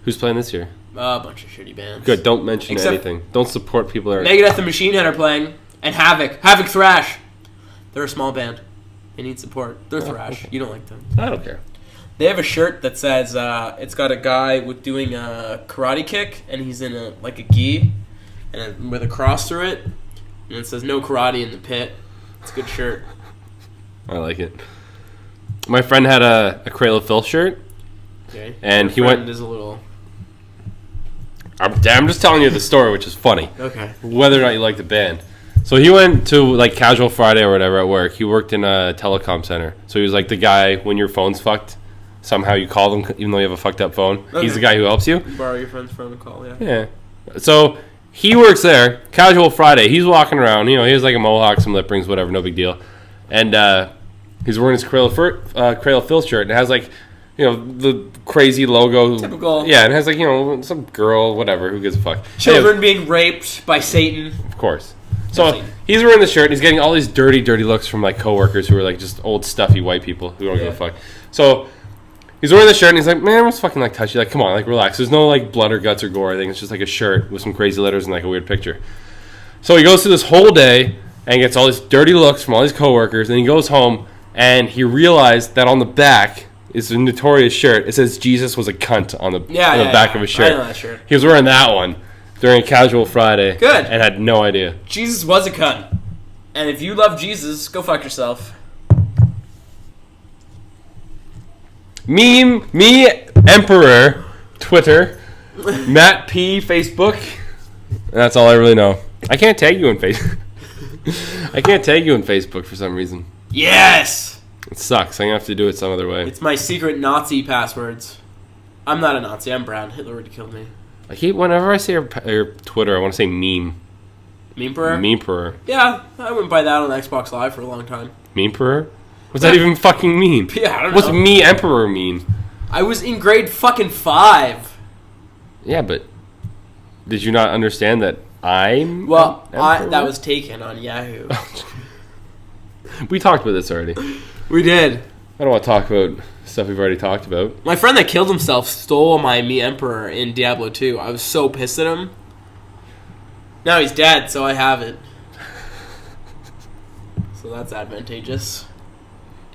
Who's playing this year?
A bunch of shitty bands.
Good, don't mention anything. Don't support people that are...
Megadeth and Machine Head are playing. And Havoc. Havoc Thrash. They're a small band. They need support. They're thrash. Okay. You don't like them.
I don't care.
They have a shirt that says, it's got a guy doing a karate kick, and he's in a gi, and with a cross through it, and it says no karate in the pit. It's a good shirt.
I like it. My friend had a Cradle of Filth shirt.
Okay.
And he went...
Is a little...
I'm just telling you the story, which is funny.
Okay.
Whether or not you like the band. So he went to like Casual Friday or whatever at work. He worked in a telecom center. So he was like the guy when your phone's fucked. Somehow you call them even though you have a fucked up phone. Okay. He's the guy who helps you.
Borrow your friend's phone and call, yeah.
Yeah. So he works there. Casual Friday. He's walking around. You know, he has like a mohawk, some lip rings, whatever. No big deal. And he's wearing his Cradle of Filth shirt. And it has like, you know, the crazy logo.
Typical.
Yeah, and it has like, you know, some girl, whatever. Who gives a fuck?
Children being raped by Satan.
Of course. So he's wearing the shirt, and he's getting all these dirty, dirty looks from like coworkers who are like just old, stuffy white people who don't give a fuck. So he's wearing the shirt, and he's like, "Man, what's fucking like touchy? Like, come on, like relax. There's no like blood or guts or gore. I think it's just like a shirt with some crazy letters and like a weird picture." So he goes through this whole day and gets all these dirty looks from all these coworkers, and he goes home and he realized that on the back is a notorious shirt. It says Jesus was a cunt on the back of his shirt.
I know that shirt.
He was wearing that one during Casual Friday.
Good.
And had no idea.
Jesus was a cunt. And if you love Jesus, go fuck yourself.
Me, Emperor, Twitter, Matt P, Facebook. That's all I really know. I can't tag you in Facebook. I can't tag you in Facebook for some reason.
Yes!
It sucks. I'm going to have to do it some other way.
It's my secret Nazi passwords. I'm not a Nazi. I'm brown. Hitler would have killed me.
I keep, whenever I say your Twitter, I want to say meme.
Meme-perer?
Meme-perer.
Yeah, I went by that on Xbox Live for a long time.
Meme-perer? What's that even fucking mean?
Yeah, I don't know.
What's me Emperor mean?
I was in grade fucking 5.
Yeah, but did you not understand that I'm
Well, that was taken on Yahoo.
We talked about this already.
We did.
I don't want to talk about stuff we've already talked about.
My friend that killed himself stole my Me Emperor in Diablo 2. I was so pissed at him. Now he's dead, so I have it. So that's advantageous.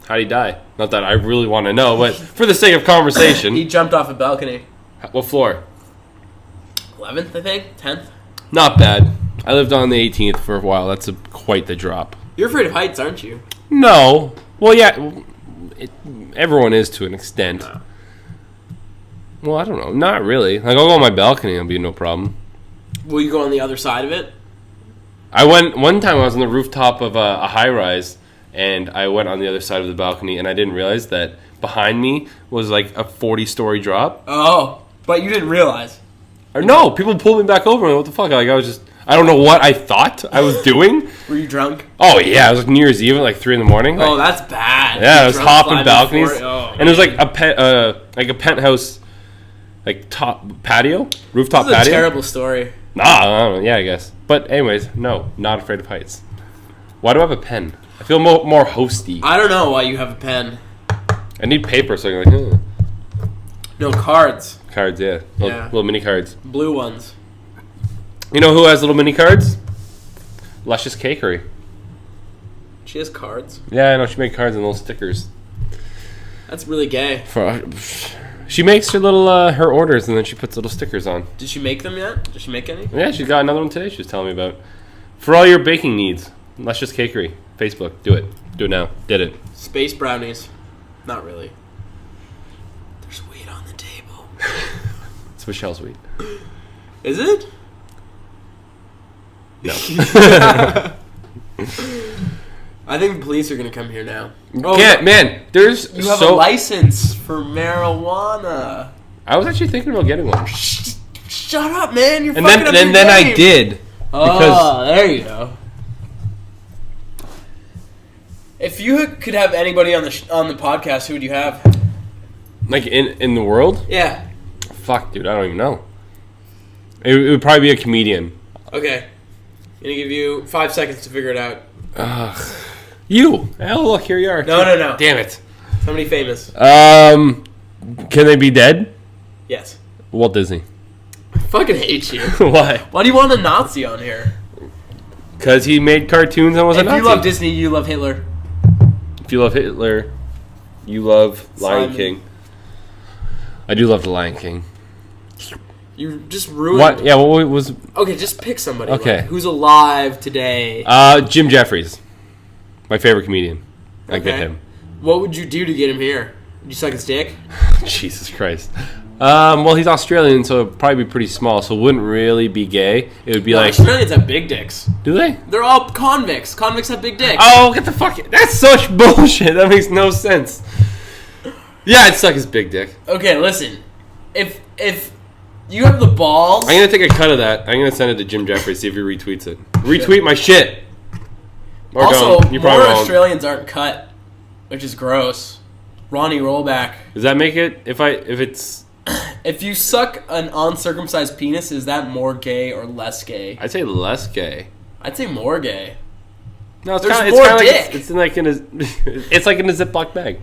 How'd he die? Not that I really want to know, but for the sake of conversation.
He jumped off a balcony.
What floor?
11th, I think? 10th?
Not bad. I lived on the 18th for a while. That's quite the drop.
You're afraid of heights, aren't you?
No. Well, yeah. Everyone is to an extent.
No.
Well, I don't know. Not really. Like, I'll go on my balcony. It'll be no problem.
Will you go on the other side of it?
I went one time. I was on the rooftop of a high rise, and I went on the other side of the balcony, and I didn't realize that behind me was like a 40-story drop.
Oh, but you didn't realize.
Or no, people pulled me back over. What the fuck? Like, I don't know what I thought I was doing.
Were you drunk?
Oh yeah, I was like New Year's Eve at like 3 a.m. Like,
Oh, that's bad.
yeah, I
You
was
drunk
hopping
climbing
balconies,
for it? Oh,
and it was like a penthouse, like top patio, rooftop
This is a
patio.
terrible story.
Nah, I don't know. Yeah, I guess. But anyways, no, not afraid of heights. Why do I have a pen? I feel more hosty.
I don't know why you have a pen.
I need paper so I can like
No, cards.
cards. Yeah, little mini cards.
Blue ones.
You know who has little mini cards? Luscious Cakery.
She has cards.
Yeah, I know. She made cards and little stickers.
That's really gay.
She makes her little her orders and then she puts little stickers on.
Did she make them yet? Did she make any?
Yeah, she's got another one today. She was telling me about. For all your baking needs, Luscious Cakery. Facebook, do it. Do it now. Did it.
Space brownies. Not really. There's weed on the table.
It's Michelle's weed.
Is it?
No.
I think the police are gonna come here now.
Can't, man. There's
You have a license for marijuana.
I was actually thinking about getting one,
Shut up, man! You're
and
fucking up your
then I
game.
did.
Oh, there you go. If you could have anybody on the podcast, who would you have?
Like in the world?
Yeah.
Fuck, dude. I don't even know. It would probably be a comedian.
Okay. Gonna give you 5 seconds to figure it out.
Ugh. You. Oh, look, here you are.
No.
Damn it.
Somebody famous.
Can they be dead?
Yes.
Walt Disney.
I fucking hate you.
Why?
Why do you want a Nazi on here?
Because he made cartoons and was a
If
Nazi.
you love Disney, you love Hitler.
If you love Hitler, you love Lion
Simon.
King. I do love the Lion King.
You just ruined.
What? Yeah. What was?
Okay, just pick somebody.
Okay.
Like, who's alive today?
Jim Jeffries, my favorite comedian. I get
Okay.
him.
What would you do to get him here? Would you suck his dick?
Jesus Christ. Well, he's Australian, so it'd probably be pretty small, so it wouldn't really be gay. It would be like,
Australians have big dicks.
do they?
They're all convicts. Convicts have big dicks.
Oh, get the fuck! That's such bullshit. That makes no sense. Yeah, I'd suck his big dick.
Okay, listen. If you have the balls,
I'm gonna take a cut of that. I'm gonna send it to Jim Jeffries, see if he retweets it. Retweet my shit. Or
also
don't. You
more
probably won't.
Australians aren't cut, which is gross. Ronnie Rollback.
Does that make it? If it's,
If you suck an uncircumcised penis, is that more gay or less gay?
I'd say less gay.
I'd say more gay.
No, it's
There's
kind
more
of like
dick.
it's in like in a it's like in a Ziploc bag.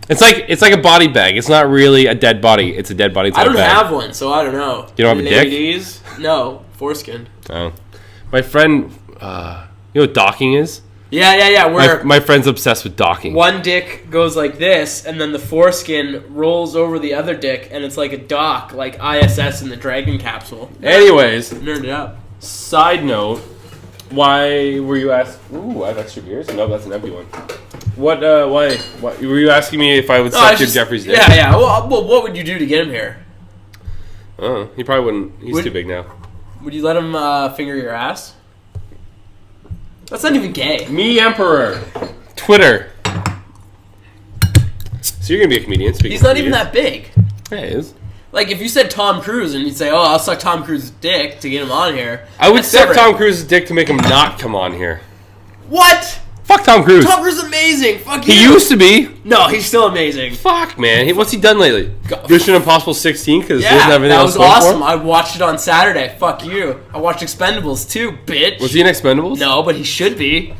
It's like a body bag. It's not really a dead body. It's a dead body.
I don't
bag.
have one, so I don't know.
You don't have a dick?
Ladies? No, foreskin.
Oh, my friend. You know what docking is?
Yeah. Where
My friend's obsessed with docking.
one dick goes like this, and then the foreskin rolls over the other dick, and it's like a dock, like ISS in the Dragon capsule.
Anyways,
Nerd it up.
side note. Why were you asked? Ooh, I have extra beers. No, that's an empty one. What? Why? Were you asking me if I would suck Jim Jeffries' dick?
Yeah. Well, what would you do to get him here?
Oh, he probably wouldn't. He's too big now.
Would you let him finger your ass? That's not even gay.
Me Emperor. Twitter. So you're gonna be a comedian. Speaking
He's
of
not even
comedians.
that big.
Yeah, he is.
Like, if you said Tom Cruise and you'd say, oh, I'll suck Tom Cruise's dick to get him on here.
I would
that's
suck
different.
Tom Cruise's dick to make him not come on here.
What?
Fuck Tom Cruise.
Tom Cruise is amazing. Fuck you.
He used to be.
No, he's still amazing.
Fuck, man. What's he done lately?
God.
Mission Impossible 16 because he doesn't
Yeah,
have anything
that
else
was
going
awesome.
for
I watched it on Saturday. Fuck you. I watched Expendables too, bitch.
him? Was he in Expendables?
No, but he should be.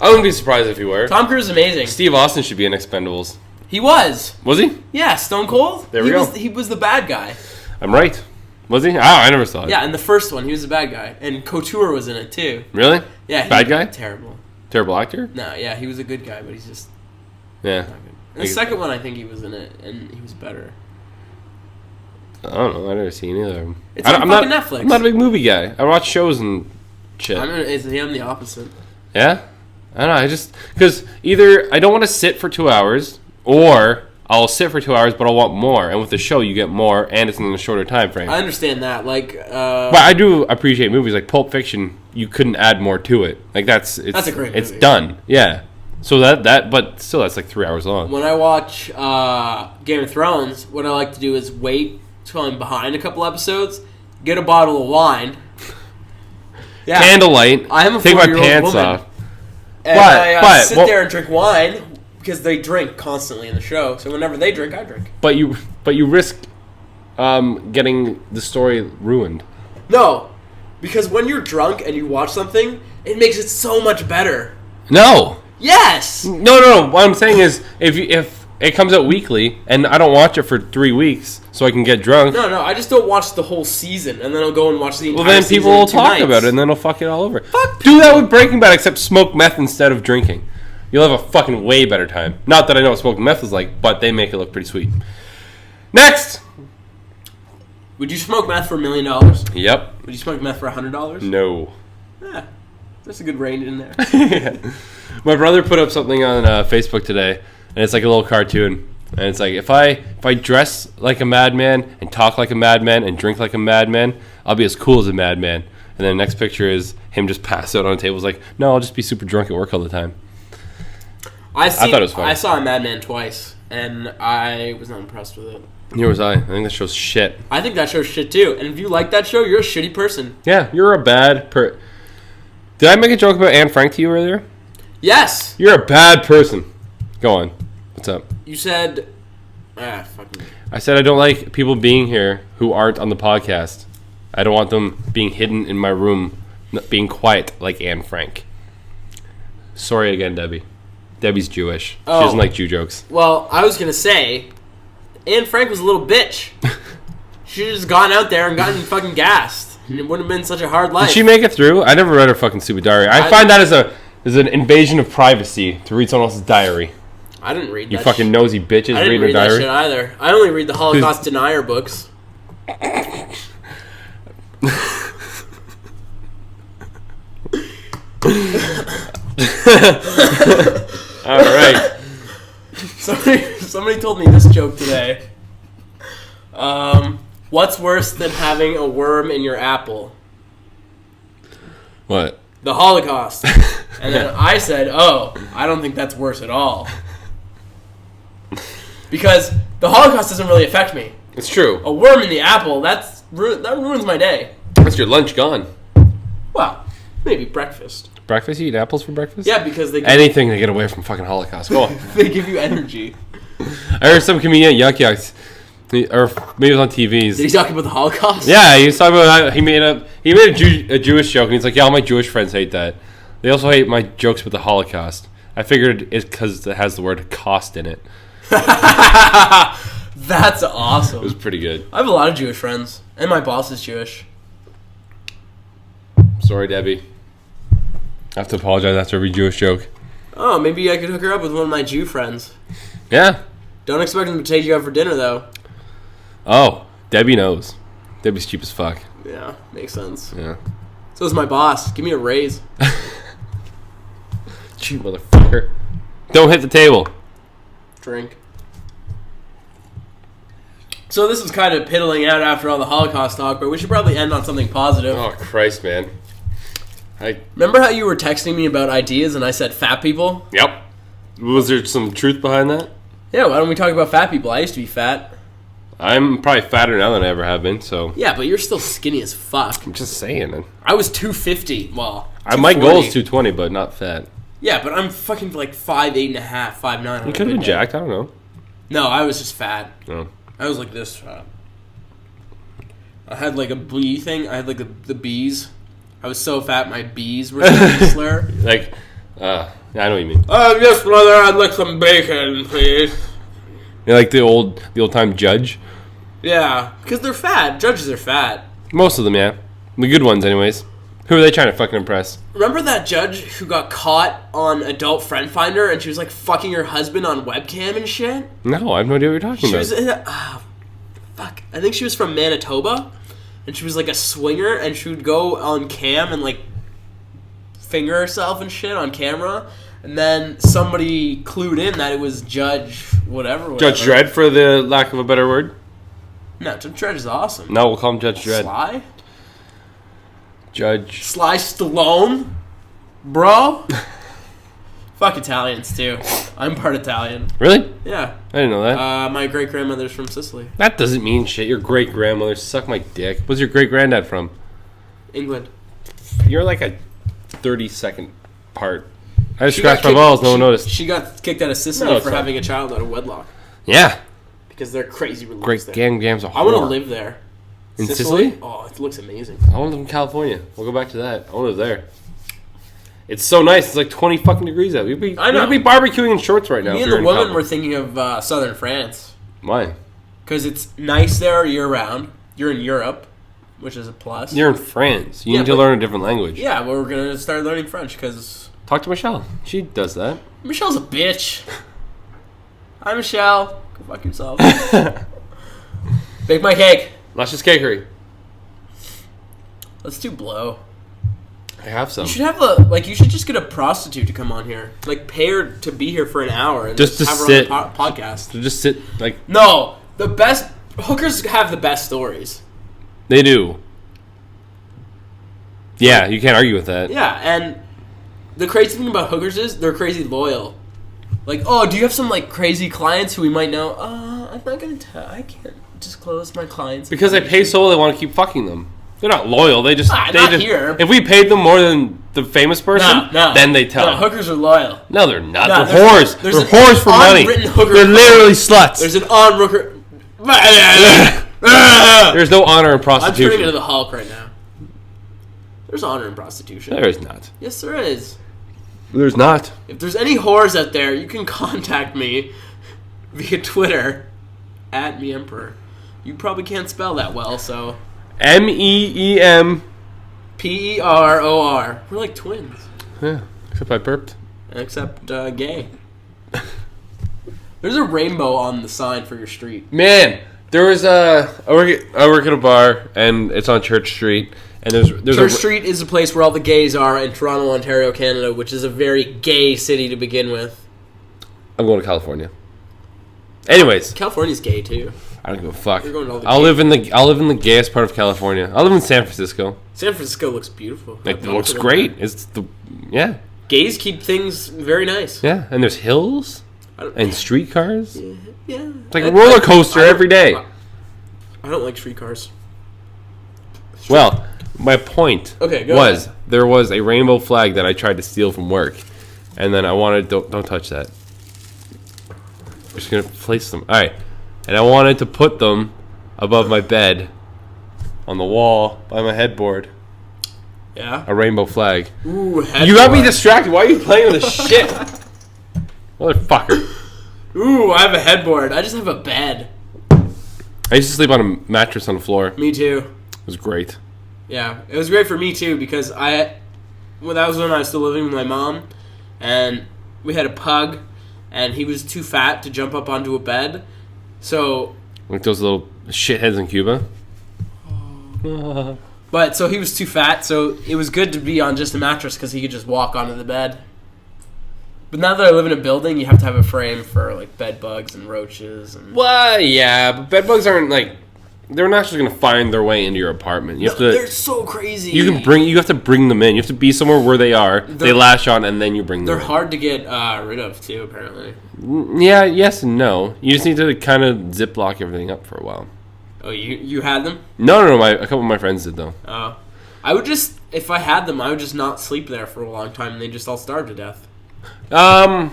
I wouldn't be surprised if he were.
Tom Cruise is amazing.
Steve Austin should be in Expendables.
He was.
Was he?
Yeah, Stone Cold.
There we go.
He was the bad guy.
I'm right. Was he? Oh, I never saw it.
Yeah, in the first one, he was the bad guy. And Couture was in it too.
Really?
Yeah.
Bad guy?
Terrible.
Terrible actor?
No, yeah, he was a good guy, but he's just
Yeah.
not good. And the second one, I think he was in it, and he was better.
I don't know. I've never seen either of them.
It's on
I'm
fucking
not,
Netflix.
I'm not a big movie guy. I watch shows and shit.
Is he on the opposite?
Yeah? I don't know. I just... Because either I don't want to sit for 2 hours, or I'll sit for 2 hours, but I'll want more. And with the show, you get more, and it's in a shorter time frame.
I understand that. Like,
but I do appreciate movies like Pulp Fiction. You couldn't add more to it. Like, that's a great movie. It's done. Yeah. So but still, that's like 3 hours long.
When I watch Game of Thrones, what I like to do is wait till I'm behind a couple episodes, get a bottle of wine.
Yeah. Candlelight.
I am a
take my
40-year-old
pants
woman,
off.
And I sit there and drink wine because they drink constantly in the show. So whenever they drink, I drink.
But you risk getting the story ruined.
No, because when you're drunk and you watch something, it makes it so much better.
No.
Yes.
No. What I'm saying is, if it comes out weekly and I don't watch it for 3 weeks so I can get drunk.
No. I just don't watch the whole season and then I'll go and watch the entire season.
Well, then people will talk about it and then they'll fuck it all over. Do that with Breaking Bad, except smoke meth instead of drinking. You'll have a fucking way better time. Not that I know what smoking meth is like, but they make it look pretty sweet. Next.
Would you smoke meth for $1 million?
Yep.
Would you smoke meth for $100?
No.
Yeah, there's a good range in there.
Yeah. My brother put up something on Facebook today, and it's like a little cartoon. And it's like, if I dress like a madman and talk like a madman and drink like a madman, I'll be as cool as a madman. And then the next picture is him just passed out on a table. It's like, no, I'll just be super drunk at work all the time. I thought it was funny.
I saw a Madman twice, and I was not impressed with it.
Neither was I. I think that show's shit.
I think that show's shit too. And if you like that show, you're a shitty person.
Yeah, you're a bad Did I make a joke about Anne Frank to you earlier?
Yes.
You're a bad person. Go on. What's up?
You said... fuck me.
I said I don't like people being here who aren't on the podcast. I don't want them being hidden in my room, being quiet like Anne Frank. Sorry again, Debbie. Debbie's Jewish. She doesn't like Jew jokes.
Well, I was going to say, Anne Frank was a little bitch. She just gone out there and gotten fucking gassed. And it wouldn't have been such a hard life.
Did she make it through? I never read her fucking stupid diary. I find that as an invasion of privacy to read someone else's diary.
I didn't read that.
You fucking nosy bitches
I didn't
reading
read
her
that
diary.
shit either. I only read the Holocaust denier books.
All right.
Somebody told me this joke today. What's worse than having a worm in your apple?
What?
The Holocaust. And then I said, I don't think that's worse at all. Because the Holocaust doesn't really affect me.
It's true.
A worm in the apple, that ruins my day.
That's your lunch gone.
Well, maybe breakfast.
Breakfast? You eat apples for breakfast?
Yeah, because they
anything to get away from fucking Holocaust. Go on.
They give you energy.
I heard some comedian Yuck Yucks, or maybe it was on TVs.
Did he talk about the Holocaust?
Yeah, he was talking about how he made a Jewish joke, and he's like, yeah, all my Jewish friends hate that. They also hate my jokes about the Holocaust. I figured it's because it has the word cost in it.
That's awesome.
It was pretty good.
I have a lot of Jewish friends, and my boss is Jewish.
Sorry, Debbie. I have to apologize after every Jewish joke.
Oh, maybe I could hook her up with one of my Jew friends.
Yeah.
Don't expect him to take you out for dinner, though.
Oh, Debbie knows. Debbie's cheap as fuck.
Yeah, makes sense.
Yeah.
So is my boss. Give me a raise.
Cheap motherfucker. Don't hit the table.
Drink. So this was kind of piddling out after all the Holocaust talk, but we should probably end on something positive.
Oh, Christ, man.
Remember how you were texting me about ideas and I said fat people?
Yep. Was there some truth behind that?
Yeah, why don't we talk about fat people? I used to be fat.
I'm probably fatter now than I ever have been, so...
Yeah, but you're still skinny as fuck.
I'm just saying, man.
I was 250. Well,
my goal is 220, but not fat.
Yeah, but I'm fucking like 5'8.5", 5'9".
You could have been jacked, I don't know.
No, I was just fat.
No.
I was like this fat. I had like a bee thing. I had like the bees. I was so fat my bees were a slur.
Like, yeah, I know what you mean.
Yes, brother, I'd like some bacon, please.
You're like the old time judge?
Yeah, because they're fat. Judges are fat.
Most of them, yeah. The good ones, anyways. Who are they trying to fucking impress?
Remember that judge who got caught on Adult Friend Finder and she was like fucking her husband on webcam and shit?
No, I have no idea what you're talking about.
She was in fuck. I think she was from Manitoba. And she was like a swinger and she would go on cam and like finger herself and shit on camera. And then somebody clued in that it was Judge whatever.
Judge Dredd, for the lack of a better word.
No, Judge Dredd is awesome.
No, we'll call him Judge Dredd.
Sly?
Judge.
Sly Stallone? Bro? Fuck Italians, too. I'm part Italian.
Really?
Yeah.
I didn't know that.
My great-grandmother's from Sicily.
That doesn't mean shit. Your great-grandmother, suck my dick. Where's your great-granddad from?
England.
You're like a 30-second part. I just scratched my balls. No one noticed.
She got kicked out of Sicily for having a child out of wedlock.
Yeah.
Because they're crazy religious
Great
there.
Gam's a whore.
I want to live there.
In Sicily?
Oh, it looks amazing.
I want to live in California. We'll go back to that. I want to live there. It's so nice. It's like 20 fucking degrees out. We'd be barbecuing in shorts right now.
Me and the woman were thinking of southern France.
Why?
Because it's nice there year-round. You're in Europe, which is a plus.
You're in France. You need to learn a different language.
Yeah, well, we're going to start learning French because...
Talk to Michelle. She does that.
Michelle's a bitch. Hi, Michelle. Go fuck yourself. Bake my cake.
Luscious Cakery.
Let's do blow.
I have some.
You should have you should just get a prostitute to come on here. Like, pay her to be here for an hour and
just to
have her
sit.
on the podcast.
To just sit, like...
No, the best... Hookers have the best stories.
They do. Yeah, you can't argue with that.
Yeah, and the crazy thing about hookers is they're crazy loyal. Like, oh, do you have some, like, crazy clients who we might know? I'm not gonna tell. I can't disclose my clients.
Because they pay so, they want to keep fucking them. They're not loyal. They just...
not here.
If we paid them more than the famous person, then they tell.
No, hookers are loyal.
No, they're not.
No,
they're whores. They're whores for money. They're literally sluts.
There's an on-hooker...
There's no honor in
I'm
prostitution.
turning into the Hulk right now. There's honor in prostitution.
There is not.
Yes, there is.
There's not.
If there's any whores out there, you can contact me via Twitter @meemperor. You probably can't spell that well, so...
MEEM.
PEROR. We're like twins.
Yeah, except I burped.
Except gay. There's a rainbow on the sign for your street.
Man, there was I work at a bar, and it's on Church Street. And there's
Church Street is a place where all the gays are in Toronto, Ontario, Canada, which is a very gay city to begin with.
I'm going to California. Anyways,
California's gay too.
I don't give a fuck.
You're going to all the
I'll live in the gayest part of California. I'll live in San Francisco.
San Francisco looks beautiful.
It looks great. It's
gays keep things very nice.
Yeah, and there's hills and streetcars.
Yeah.
It's like a roller coaster every day.
I don't like streetcars.
Well, my point
was
there was a rainbow flag that I tried to steal from work, and then I wanted don't touch that. I'm just gonna place them. All right, and I wanted to put them above my bed, on the wall by my headboard.
Yeah.
A rainbow flag.
Ooh, headboard.
You got me distracted. Why are you playing with this shit, motherfucker?
Ooh, I have a headboard. I just have a bed.
I used to sleep on a mattress on the floor.
Me too.
It was great.
Yeah, it was great for me too because that was when I was still living with my mom, and we had a pug, and he was too fat to jump up onto a bed, so
like those little shitheads in Cuba.
But so he was too fat, so it was good to be on just a mattress because he could just walk onto the bed. But now that I live in a building, you have to have a frame for like bed bugs and roaches. And
Well, yeah, but bed bugs aren't like they're not just gonna find their way into your apartment. You have to.
They're so crazy.
You have to bring them in. You have to be somewhere where they are. They latch on, and then you bring them.
They're hard to get rid of too, apparently.
Yeah, yes and no. You just need to kind of ziplock everything up for a while.
Oh, you had them?
No. A couple of my friends did though.
Oh, I would just if I had them, I would just not sleep there for a long time, and they just all starve to death.
No.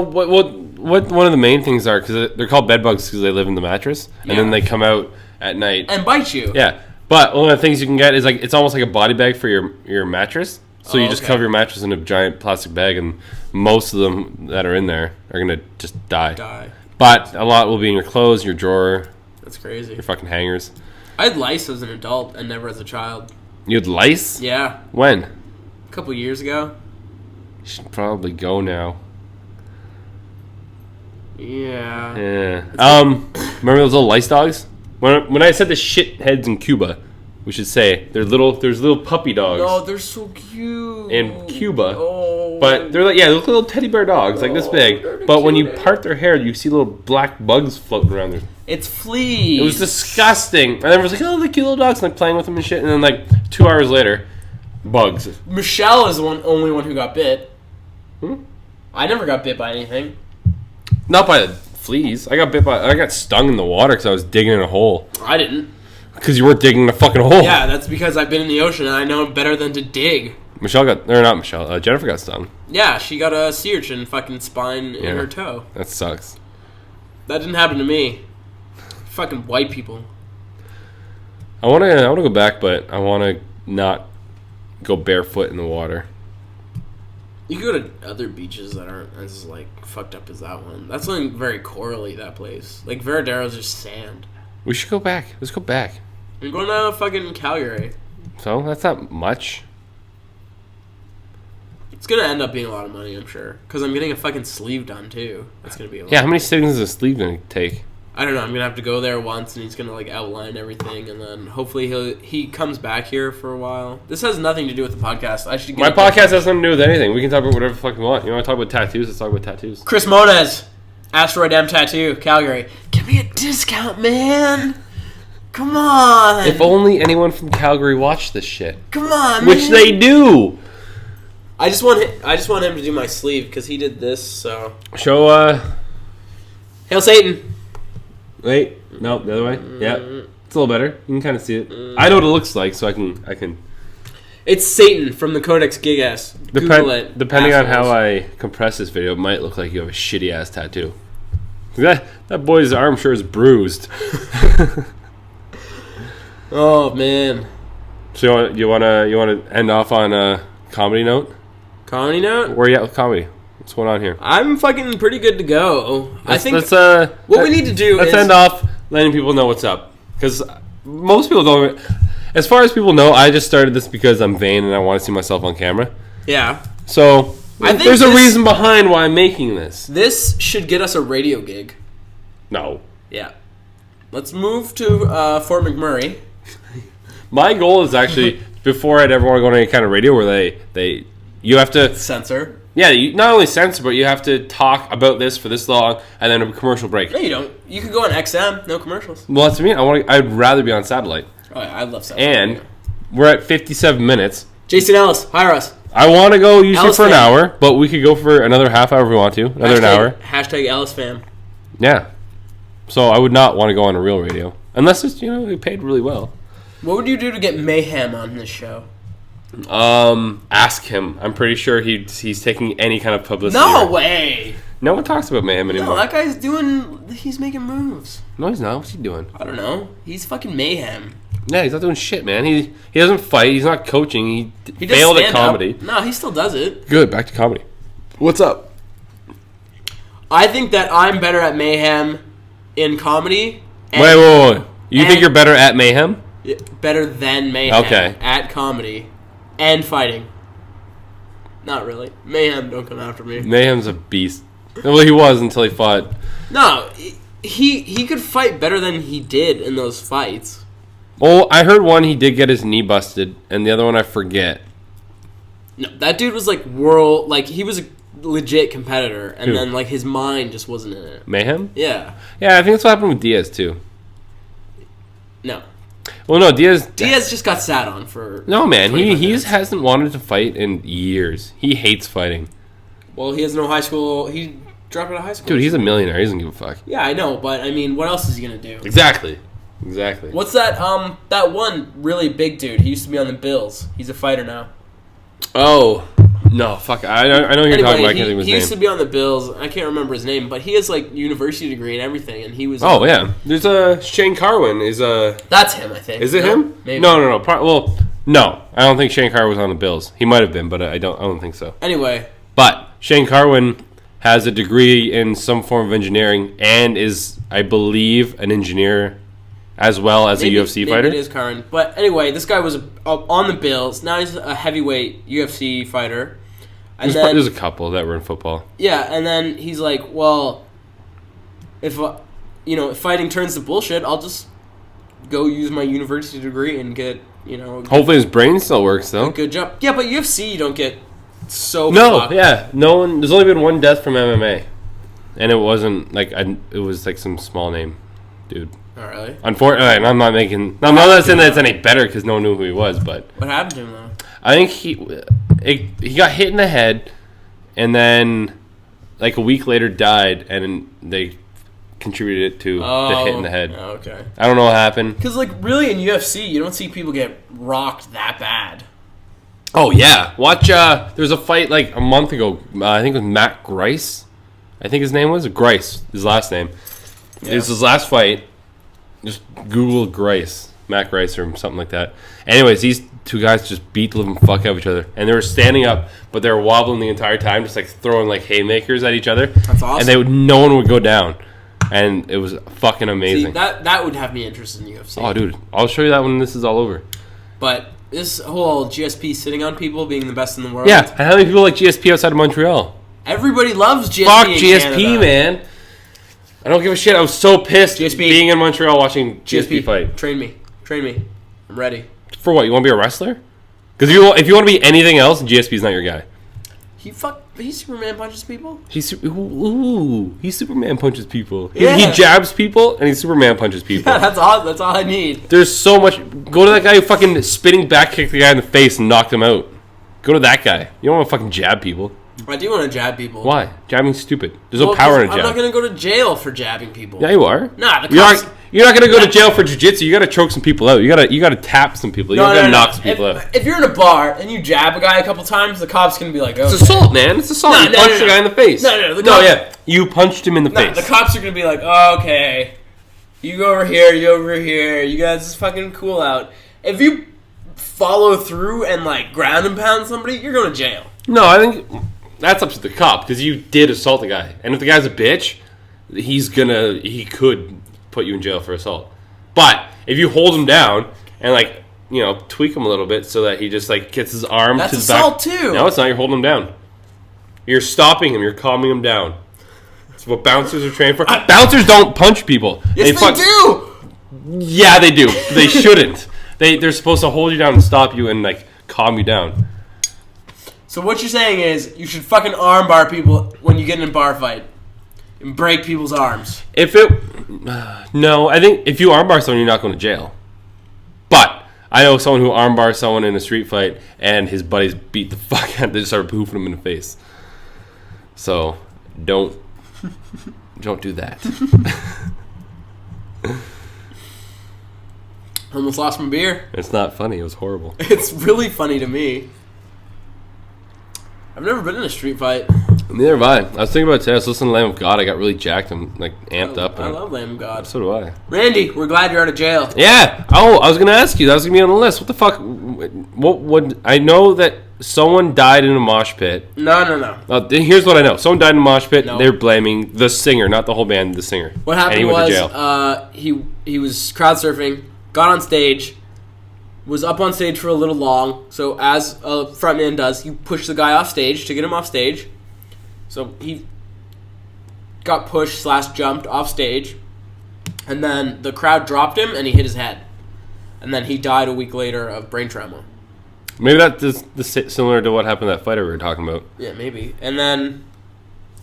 What one of the main things are because they're called bed bugs because they live in the mattress and then they come out at night
and bite you.
Yeah, but one of the things you can get is like it's almost like a body bag for your mattress. So you just cover your mattress in a giant plastic bag, and most of them that are in there are gonna just die. But a lot will be in your clothes, your drawer.
That's crazy.
Your fucking hangers.
I had lice as an adult and never as a child.
You had lice?
Yeah.
When?
A couple years ago.
You should probably go now.
Yeah.
Yeah. Remember those little lice dogs? When I said the shitheads in Cuba, We should say there's little puppy dogs
Oh, they're so cute.
in Cuba.
Oh.
But they're like, yeah, they look like little teddy bear dogs, like this big.
they're
But when you
cute.
part their hair, you see little black bugs floating around there.
It's fleas.
It was disgusting. And then it was like, oh, the cute little dogs, and like playing with them and shit. And then like 2 hours later, bugs.
Michelle is the only one who got bit.
Hmm?
I never got bit by anything.
Not by the fleas. I got stung in the water because I was digging in a hole.
I didn't.
Because you weren't digging a fucking hole.
Yeah, that's because I've been in the ocean and I know better than to dig.
Jennifer got stung.
Yeah, she got a sea urchin fucking spine in her toe.
That sucks.
That didn't happen to me. Fucking white people.
I wanna go back, but I wanna not go barefoot in the water.
You can go to other beaches that aren't as like fucked up as that one. That's something very corally, that place. Like Veradaro's just sand.
We should go back. Let's go back.
I'm going to fucking Calgary.
So that's not much.
It's gonna end up being a lot of money, I'm sure. Because I'm getting a fucking sleeve done too. That's gonna be a lot.
Yeah, how many sittings is a sleeve gonna take?
I don't know. I'm gonna have to go there once, and he's gonna like outline everything, and then hopefully he comes back here for a while. This has nothing to do with the podcast. I should.
My podcast has nothing to do with anything. We can talk about whatever the fuck we want. You want to talk about tattoos? Let's talk about tattoos.
Chris Moniz, Asteroid M Tattoo, Calgary. Give me a discount, man. Come on.
If only anyone from Calgary watched this shit,
Come on,
which
man.
they do.
I just want him to do my sleeve because he did this. So
Show.
Hail Satan.
Wait. No, the other way. Yeah, it's a little better. You can kind of see it. I know what it looks like, so I can.
It's Satan from the Codex Gigas. Google it.
Depending on how
assholes.
I compress this video, it might look like you have a shitty ass tattoo. That boy's arm sure is bruised.
Oh man.
So you want to end off on a comedy note?
Comedy note.
Where are you at with comedy? What's going on here?
I'm fucking pretty good to go. I think
what
what we need to do
let's
is
end off letting people know what's up, because most people don't. As far as people know, I just started this because I'm vain and I want to see myself on camera.
Yeah.
So
I think
there's a
this-
reason behind why I'm making this.
This should get us a radio gig.
No,
Yeah. Let's move to Fort McMurray.
my goal is actually before I'd ever want to go on any kind of radio where you have to.
Censor.
Yeah, you not only censor, but you have to talk about this for this long, and then a commercial break.
No, you don't. You could go on XM. No commercials.
Well, that's me. I'd rather be on satellite.
Oh, yeah, I love that.
And we're at 57 minutes.
Jason Ellis, hire us.
I want to go usually
Ellis
for an
fan.
hour, but we could go for another half hour if we want to. An hour.
Hashtag Ellis fam.
Yeah. So I would not want to go on a real radio unless it's it paid really well.
What would you do to get Mayhem on this show?
Ask him. I'm pretty sure he's taking any kind of publicity.
No way.
No one talks about Mayhem
No,
anymore.
that guy's he's making moves.
No, he's not. What's he doing?
I don't know. He's fucking Mayhem.
Yeah, he's not doing shit, man. He doesn't fight. He's not coaching.
He does
failed at
stand up.
comedy.
No, he still does it.
Good. Back to comedy. What's up?
I think that I'm better at Mayhem in comedy.
Wait. You think
and-
you're better at Mayhem?
Better than Mayhem
Okay.
at comedy and fighting. Not really. Mayhem, don't come after me.
Mayhem's a beast. Well, he was until he fought.
No, he could fight better than he did in those fights.
Oh, I heard one he did get his knee busted, and the other one I forget.
No, that dude was like he was a legit competitor, and
Who?
then like his mind just wasn't in it.
Mayhem?
Yeah.
Yeah, I think that's what happened with Diaz too.
No.
Well, no, Diaz
Just got sat on for.
No, man,
25
he
minutes.
hasn't wanted to fight in years. He hates fighting.
Well, he has no high school. He dropped out of high school.
Dude, he's a millionaire. He doesn't give a fuck.
Yeah, I know, but I mean, what else is he gonna do?
Exactly.
What's that? That one really big dude. He used to be on the Bills. He's a fighter now.
Oh. No, fuck. I know who you're talking about. I can't think of his
he used to
name.
be on the Bills. I can't remember his name, but he has like university degree and everything, and he was.
Oh, yeah. There's Shane Carwin is
That's him, I think.
Is it
No?
him?
Maybe.
No. Well, no. I don't think Shane Carwin was on the Bills. He might have been, but I don't think so.
Anyway,
But Shane Carwin has a degree in some form of engineering and is, I believe, an engineer as well as
maybe,
a UFC
maybe
fighter.
it is Karin. But anyway, this guy was on the Bills. Now he's a heavyweight UFC fighter. And
There's a couple that were in football.
yeah, and then he's like, well, if fighting turns to bullshit, I'll just go use my university degree and get you know.
Hopefully his brain still works though.
Good job. Yeah, but UFC you don't get so.
No,
fucked.
yeah, no one. There's only been one death from MMA, and it wasn't like it was like some small name dude.
Oh, really?
Unfortunately, I'm not making. I'm not saying that it's any better because no one knew who he was, but
What happened to him though?
I think he got hit in the head, and then like a week later died, and they contributed it to the hit in the head.
Oh, okay.
I don't know what happened.
Because like really in UFC, you don't see people get rocked that bad.
Oh yeah, watch. There was a fight like a month ago. I think it was Matt Grice. I think his name was Grice. His last name.
Yeah.
It was his last fight. Just Google Grice, Matt Grice or something like that. Anyways, these two guys just beat the living fuck out of each other, and they were standing up, but they were wobbling the entire time, just like throwing like haymakers at each other.
That's awesome.
And no one would go down, and it was fucking amazing.
See, that would have me interested in UFC.
Oh, dude, I'll show you that when this is all over.
But this whole GSP sitting on people being the best in the world.
Yeah, and how many people like GSP outside of Montreal?
Everybody loves GSP.
Fuck
in
GSP,
Canada.
man. I don't give a shit. I was so pissed
GSP.
being in Montreal watching GSP fight.
Train me. I'm ready.
For what? You want to be a wrestler? Because if you want to be anything else, GSP's not your guy.
He Superman punches people.
He Superman punches people.
Yeah.
He jabs people and he Superman punches people.
Yeah, that's all I need.
There's so much. Go to that guy who fucking spinning back kicked the guy in the face and knocked him out. Go to that guy. You don't want to fucking jab people.
I do want to jab people.
Why? Jabbing's stupid. There's no power in a jab.
I'm not going to go to jail for jabbing people.
Yeah, you are.
Nah,
You're not going to go to jail for jiu-jitsu. You got to choke some people out. You got to tap some people. You got to knock some people out.
If you're in a bar and you jab a guy a couple times, the cop's going to be like, okay.
It's assault, man. It's assault. You punched the guy in the face.
No.
You punched him in the face.
The cops are going to be like, oh, okay. You go over here, you over here. You guys is fucking cool out. If you follow through and like ground and pound somebody, you're going to jail.
No, I think that's up to the cop because you did assault the guy. And if the guy's a bitch, he could put you in jail for assault. But if you hold him down and like, tweak him a little bit so that he just like gets his arm
that's
to his back.
That's assault too.
No, it's not. You're holding him down. You're stopping him. You're calming him down. That's what bouncers are trained for. Bouncers don't punch people.
Yes, they do.
Yeah, they do. They shouldn't. They're supposed to hold you down and stop you and like calm you down.
So what you're saying is you should fucking armbar people when you get in a bar fight and break people's arms.
No, I think if you armbar someone, you're not going to jail. But I know someone who armbars someone in a street fight and his buddies beat the fuck out. They just started poofing him in the face. So don't do that.
Almost lost my beer.
It's not funny. It was horrible.
It's really funny to me. I've never been in a street fight.
Neither have I. I was thinking about it today. I was listening to Lamb of God. I got really jacked and like amped up.
I love Lamb of God.
So do I.
Randy, we're glad you're out of jail.
Yeah. Oh, I was going to ask you. That was going to be on the list. What the fuck? What? I know that someone died in a mosh pit.
No.
Here's what I know. Someone died in a mosh pit.
No.
They're blaming the singer, not the whole band, the singer.
What happened
and he went
was
to jail.
he was crowd surfing, got on stage, was up on stage for a little long. So as a frontman does, he pushed the guy off stage to get him off stage. So he got pushed / jumped off stage, and then the crowd dropped him and he hit his head, and then he died a week later of brain trauma.
Maybe that's similar to what happened to that fighter we were talking about.
Yeah, maybe. And then,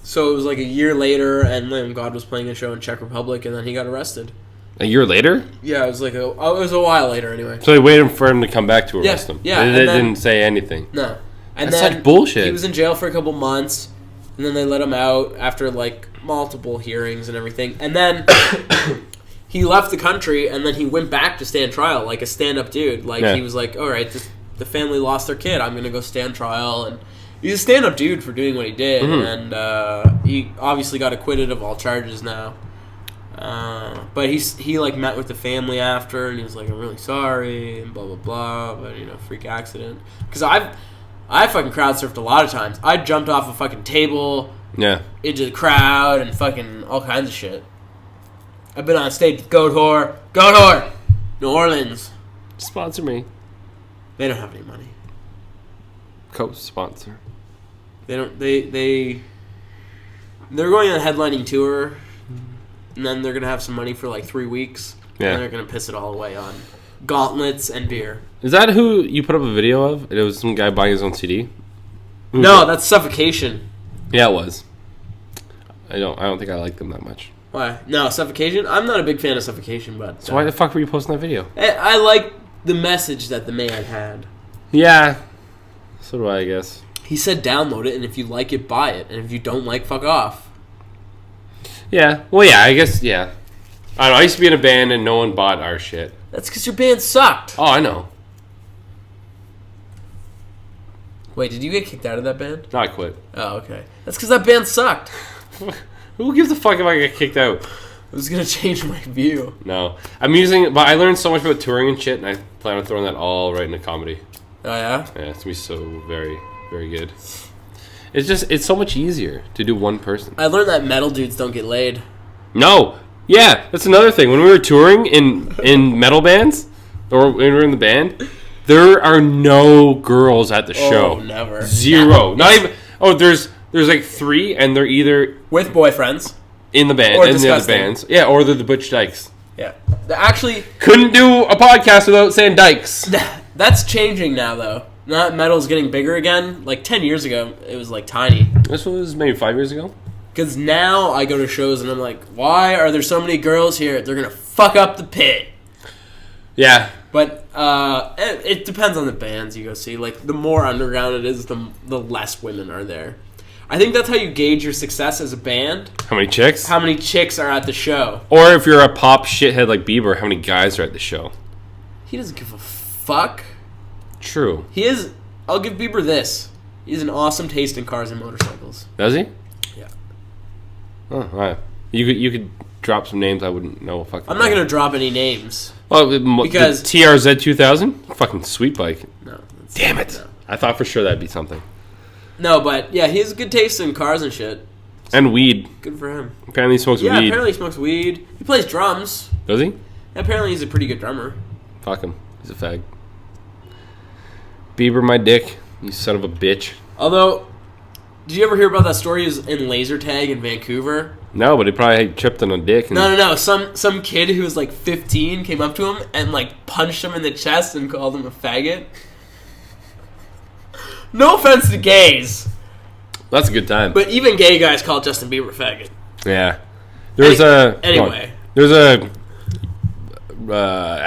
so it was like a year later, and Lamb of God was playing a show in Czech Republic, and then he got arrested.
A year later?
Yeah, it was a while later anyway.
So they waited for him to come back to arrest him.
Yeah,
They didn't say anything.
No. And
That's
then
such bullshit.
He was in jail for a couple months, and then they let him out after like multiple hearings and everything. And then he left the country, and then he went back to stand trial like a stand-up dude. Like he was like, all right, the family lost their kid. I'm gonna go stand trial, and he's a stand-up dude for doing what he did.
Mm-hmm.
And he obviously got acquitted of all charges now. But he like met with the family after, and he was like, I'm really sorry, and blah blah blah, but freak accident. Because I fucking crowd surfed a lot of times. I jumped off a fucking table, into the crowd, and fucking all kinds of shit. I've been on stage with Goat Whore, New Orleans.
Sponsor me.
They don't have any money.
Co-sponsor.
They don't. They're going on a headlining tour. And then they're going to have some money for like 3 weeks.
Yeah.
And they're going to piss it all away on gauntlets, and beer.
Is that who you put up a video of? It was some guy buying his own CD?
No, that's Suffocation.
Yeah, it was. I don't think I like them that much.
Why? No, Suffocation? I'm not a big fan of Suffocation, but...
So why the fuck were you posting that video?
I like the message that the man had.
Yeah. So do I guess.
He said download it, and if you like it, buy it. And if you don't like, fuck off.
Yeah. Well, yeah, I guess, yeah. I don't know. I used to be in a band and no one bought our shit.
That's because your band sucked.
Oh, I know.
Wait, did you get kicked out of that band?
No, I quit.
Oh, okay. That's because that band sucked.
Who gives a fuck if I get kicked out?
I was going to change my view.
No. but I learned so much about touring and shit, and I plan on throwing that all right into comedy.
Oh, yeah?
Yeah, it's going to be so very, very good. It's so much easier to do one person.
I learned that metal dudes don't get laid.
No. Yeah, that's another thing. When we were touring in metal bands, or when we were in the band, there are no girls at the show.
Oh, never.
Zero. Not even... Oh, there's like 3, and they're either...
With boyfriends.
In the band.
Or
in the other
disgusting.
bands. Yeah, or they're the Butch Dykes.
Yeah. Actually...
Couldn't do a podcast without saying Dykes.
That's changing now, though. Not metal's getting bigger again. Like 10 years ago, it was like tiny.
This was maybe 5 years ago.
Because now I go to shows and I'm like, why are there so many girls here? They're gonna fuck up the pit.
Yeah.
But it depends on the bands you go see. Like the more underground it is, the less women are there. I think that's how you gauge your success as a band.
How many chicks?
How many chicks are at the show?
Or if you're a pop shithead like Bieber, how many guys are at the show?
He doesn't give a fuck.
True.
He is. I'll give Bieber this. He has an awesome taste in cars and motorcycles.
Does he?
Yeah.
Oh, all right. You could drop some names I wouldn't know.
I'm not gonna drop any names.
Well,
Because-
the TRZ 2000, fucking sweet bike.
No.
Damn it!
No.
I thought for sure that'd be something.
No, but yeah, he has good taste in cars and shit.
And weed.
Good for him.
Apparently he smokes
Yeah,
weed.
apparently he smokes weed. He plays drums.
Does he?
Apparently he's a pretty good drummer.
Fuck him. He's a fag. Bieber, my dick. You son of a bitch.
Although, did you ever hear about that story? He was in laser tag in Vancouver.
No, but he probably tripped on a dick. And
No. Some kid who was like 15 came up to him and like punched him in the chest and called him a faggot. No offense to gays,
That's a good time.
but even gay guys call Justin Bieber a faggot.
Yeah. There's
Anyway.
There's a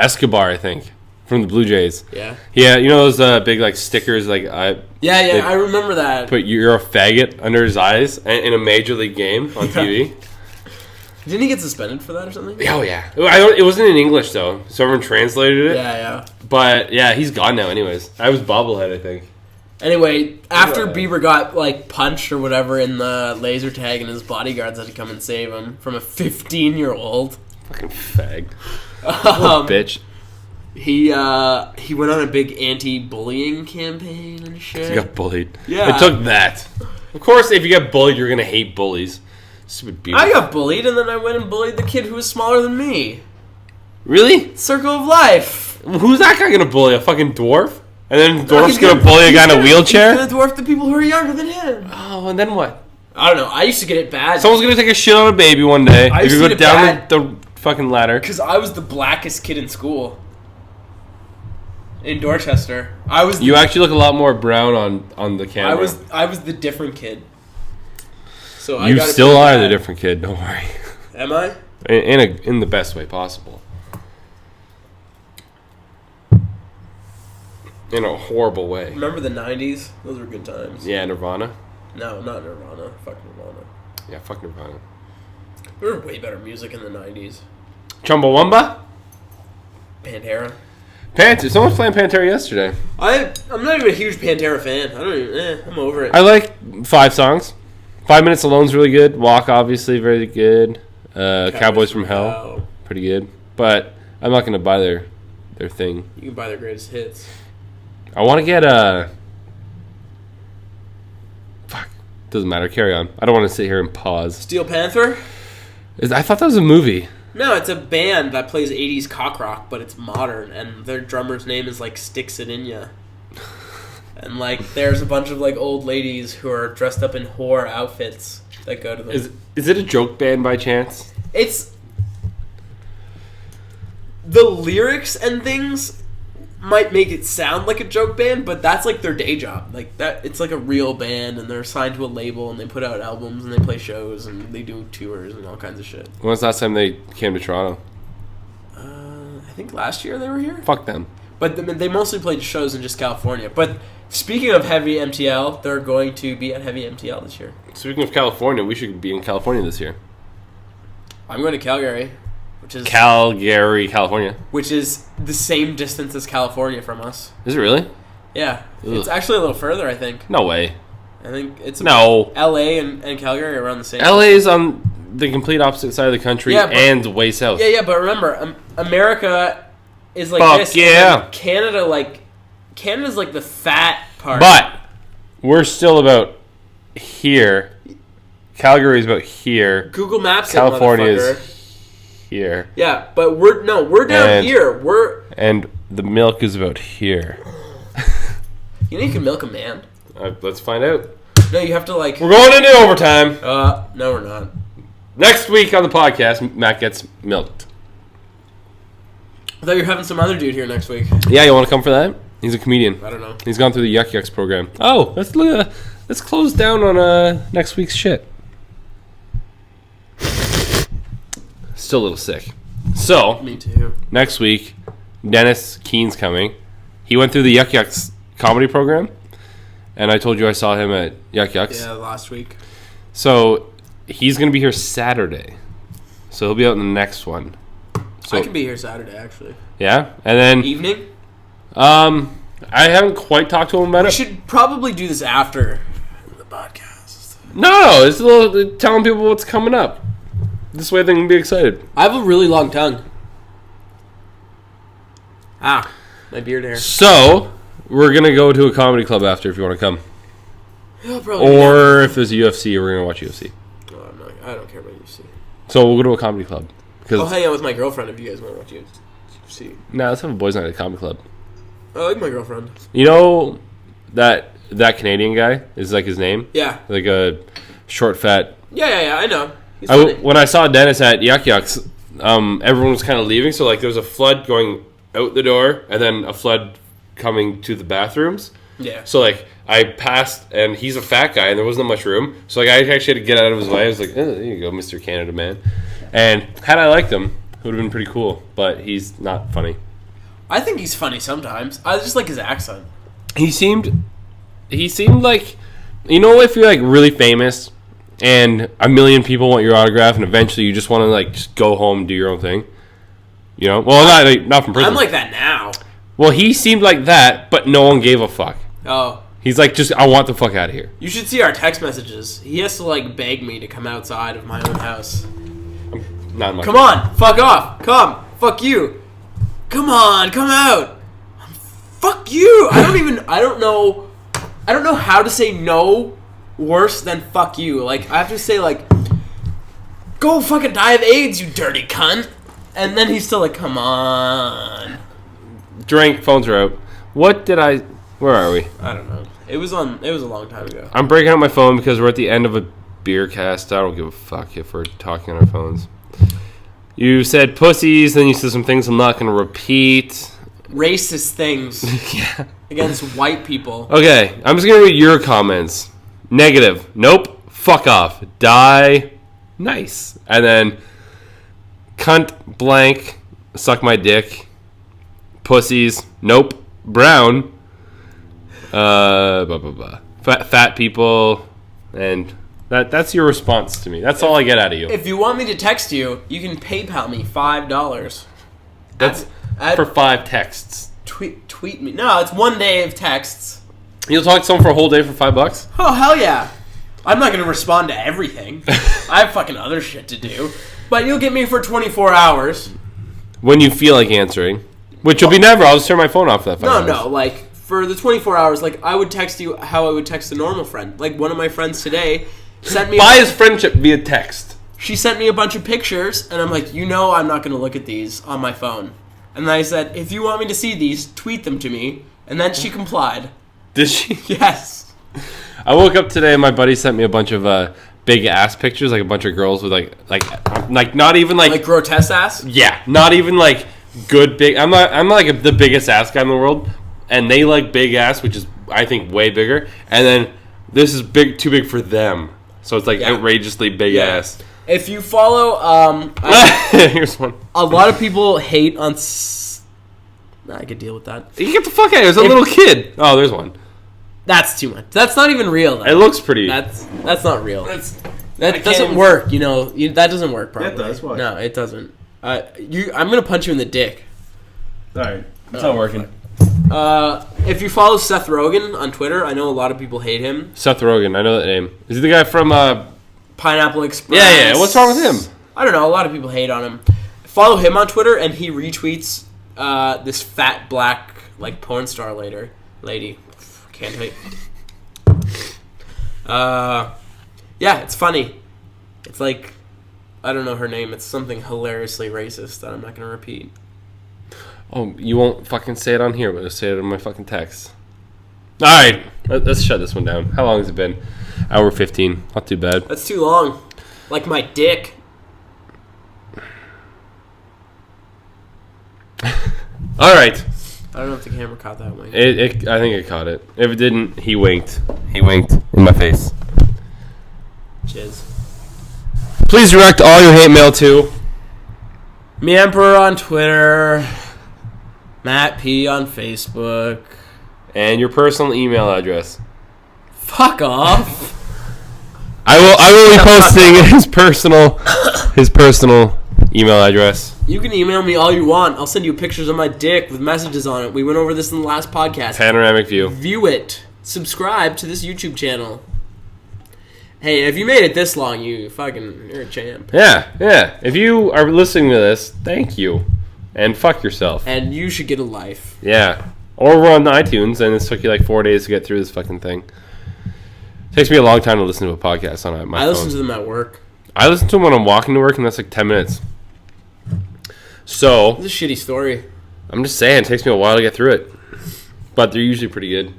Escobar, I think, from the Blue Jays.
Yeah.
Yeah, you know those big like stickers like
Yeah,
They
I remember that.
put "you're a faggot" under his eyes in a major league game on TV.
Didn't he get suspended for that or something?
Oh yeah. It wasn't in English though. Someone translated it.
Yeah.
But yeah, he's gone now. Anyways, I was bobblehead, I think.
Anyway, after
Yeah.
Bieber got like punched or whatever in the laser tag, and his bodyguards had to come and save him from a 15-year-old.
Fucking fag.
Um,
Bitch.
He went on a big anti-bullying campaign and shit.
He got bullied.
Yeah.
I took that. Of course, if you get bullied, you're gonna hate bullies. Stupid Bieber.
I got bullied, and then I went and bullied the kid who was smaller than me.
Really?
Circle of life.
Who's that guy gonna bully? A fucking dwarf? And then
No,
dwarf's
he's
gonna bully a guy in a
He's
wheelchair?
gonna dwarf the people who are younger than him.
Oh, and then what?
I don't know. I used to get it bad.
Someone's gonna take a shit on a baby one day.
I
You
used
could
to
go
get
down
bad.
the fucking ladder.
Because I was the blackest kid in school. In Dorchester. I was
You actually look a lot more brown on the camera.
I was the different kid. So I
You
got it
still
pretty
are
bad.
the different kid. Don't worry.
Am I?
In the best way possible. In a horrible way.
Remember the 90s? Those were good times.
Yeah, Nirvana.
No, not Nirvana. Fuck Nirvana.
Yeah, fuck Nirvana.
There was way better music in the 90s.
Chumbawamba?
Pantera.
Pantera. Someone was playing Pantera yesterday.
I'm not even a huge Pantera fan. I don't even, I'm over it.
I like 5 songs. 5 Minutes Alone's really good. Walk, obviously, very good. Cowboys from Hell, pretty good. But I'm not going to buy their thing.
You can buy their greatest hits.
I want to get Fuck. Doesn't matter. Carry on. I don't want to sit here and pause.
Steel Panther?
I thought that was a movie.
No, it's a band that plays 80s cock rock, but it's modern, and their drummer's name is like Sticks It In Ya. And like, there's a bunch of like old ladies who are dressed up in whore outfits that go to them.
Is it a joke band by chance?
It's the lyrics and things might make it sound like a joke band, but that's like their day job. Like that, it's like a real band, and they're signed to a label, and they put out albums, and they play shows, and they do tours and all kinds of shit.
When was the last time they came to Toronto?
I think last year they were here.
Fuck them.
But they mostly played shows in just California. But speaking of Heavy MTL, they're going to be at Heavy MTL this year.
Speaking of California, we should be in California this year.
I'm going to Calgary, which is
Calgary, California.
which is the same distance as California from us.
Is it really?
Yeah,
Ugh.
it's actually a little further. I think.
No way.
I think it's
No.
L.A. and Calgary are around the same.
LA is on the complete opposite side of the country
Yeah, but-
and way south.
Yeah, but remember, America is like
Fuck
this.
yeah.
And Canada's like the fat part.
But we're still about here. Calgary is about here.
Google Maps,
California
it, motherfucker.
is here.
Yeah, but we're down
And-
here.
And the milk is about here.
You know you can milk a man.
Let's find out.
No, you have to like.
We're going into overtime.
No, we're not.
Next week on the podcast, Matt gets milked.
I thought you were having some other dude here next week.
Yeah, you want to come for that? He's a comedian.
I don't know.
He's gone through the Yuck Yucks program. Oh, let's close down on next week's shit. Still a little sick. So,
Me too.
next week, Dennis Keen's coming. He went through the Yuck Yucks comedy program, and I told you I saw him at Yuck Yucks.
Yeah, last week.
So, he's going to be here Saturday. So, he'll be out in the next one. So,
I can be here Saturday, actually.
yeah? And then,
Evening?
I haven't quite talked to him about
We
it.
should probably do this after the podcast.
No, it's a little telling people what's coming up. This way they can be excited.
I have a really long tongue. My beard hair.
So, we're going to go to a comedy club after if you want to come.
Oh, probably
Or if there's a UFC, we're going to watch UFC.
not. No, I'm not. I don't care about UFC.
So, we'll go to a comedy club.
I'll hang out with my girlfriend if you guys want to watch UFC.
Nah, let's have a boys' night at a comedy club.
I like my girlfriend.
You know that Canadian guy is like his name?
Yeah.
Like a short, fat...
Yeah, I know. He's funny.
When I saw Dennis at Yuck Yucks, everyone was kind of leaving. So, like, there was a flood going out the door and then a flood coming to the bathrooms.
Yeah.
So, like, I passed, and he's a fat guy, and there wasn't much room. So, like, I actually had to get out of his way. I was like, oh, there you go, Mr. Canada Man. And had I liked him, it would have been pretty cool. But he's not funny.
I think he's funny sometimes. I just like his accent.
He seemed like, you know, if you're, like, really famous and a million people want your autograph, and eventually you just want to, like, just go home and do your own thing. You know? Well, not from prison.
I'm like that now.
Well, he seemed like that, but no one gave a fuck.
Oh.
He's like, just, I want the fuck out of here.
You should see our text messages. He has to, like, beg me to come outside of my own house.
Not much.
Come on, fuck off. Come. Fuck you. Come on, come out. Fuck you. I don't know how to say no worse than fuck you. Like, I have to say, like, go fucking die of AIDS, you dirty cunt. And then he's still like, come on.
Drink, phones are out. Where are we?
I don't know. It was a long time ago.
I'm breaking out my phone because we're at the end of a beer cast. I don't give a fuck if we're talking on our phones. You said pussies, then you said some things I'm not going to repeat.
Racist things
Yeah.
against white people.
Okay, I'm just going to read your comments. Negative. Nope. Fuck off. Die. Nice. And then cunt blank. Suck my dick. Pussies. Nope. Brown. Blah, blah, blah. Fat people. And that's your response to me. That's all I get out of you.
If you want me to text you, you can PayPal me $5.
That's for 5 texts.
Tweet me. No, it's 1 day of texts.
You'll talk to someone for a whole day for $5?
Oh, hell yeah. I'm not going to respond to everything. I have fucking other shit to do. But you'll get me for 24 hours.
When you feel like answering. Which will be never. I'll just turn my phone off for that 5 hours.
No, like, for the 24 hours, like, I would text you how I would text a normal friend. Like, one of my friends today sent me...
Buy his friendship via text.
She sent me a bunch of pictures, and I'm like, you know I'm not going to look at these on my phone. And then I said, if you want me to see these, tweet them to me. And then she complied.
Did she?
Yes.
I woke up today and my buddy sent me a bunch of big ass pictures, like a bunch of girls with like not even like
Like grotesque ass?
yeah, not even like good big. I'm not like the biggest ass guy in the world, and they like big ass, which is I think way bigger. And then this is too big for them, so it's like outrageously big ass.
If you follow,
here's one.
A lot of people hate on. I could deal with that.
You get the fuck out of here. There's a little kid. Oh, there's one.
That's too much. That's not even real, though.
It looks pretty.
That's not real. That doesn't work, that doesn't work properly.
It does. Why?
No, it doesn't. I'm going to punch you in the dick.
Alright. It's not working.
If you follow Seth Rogen on Twitter, I know a lot of people hate him.
Seth Rogen. I know that name. Is he the guy from...
Pineapple Express.
Yeah. What's wrong with him?
I don't know. A lot of people hate on him. Follow him on Twitter, and he retweets this fat black porn star lady. Can't wait. Yeah, it's funny. It's like, I don't know her name. It's something hilariously racist that I'm not going to repeat.
Oh, you won't fucking say it on here, but I'll say it in my fucking text. Alright, let's shut this one down. How long has it been? Hour 15. Not too bad.
That's too long. Like my dick.
Alright.
I don't know if the camera caught that wink.
I think it caught it. If it didn't, he winked. He winked in my face.
Jizz.
Please direct all your hate mail to
Me Emperor on Twitter. Matt P on Facebook.
and your personal email address.
Fuck off.
I will be posting his personal email address.
You can email me all you want. I'll send you pictures of my dick with messages on it. We went over this in the last podcast.
Panoramic view.
View it. Subscribe to this YouTube channel. Hey, if you made it this long, you're a champ.
Yeah. If you are listening to this, thank you. And fuck yourself.
And you should get a life.
Yeah. Or we're on iTunes, and it took you like 4 days to get through this fucking thing. Takes me a long time to listen to a podcast on my phone.
I listen to them at work.
I listen to them when I'm walking to work, and that's like 10 minutes. So,
It's a shitty story.
I'm just saying, it takes me a while to get through it. But they're usually pretty good.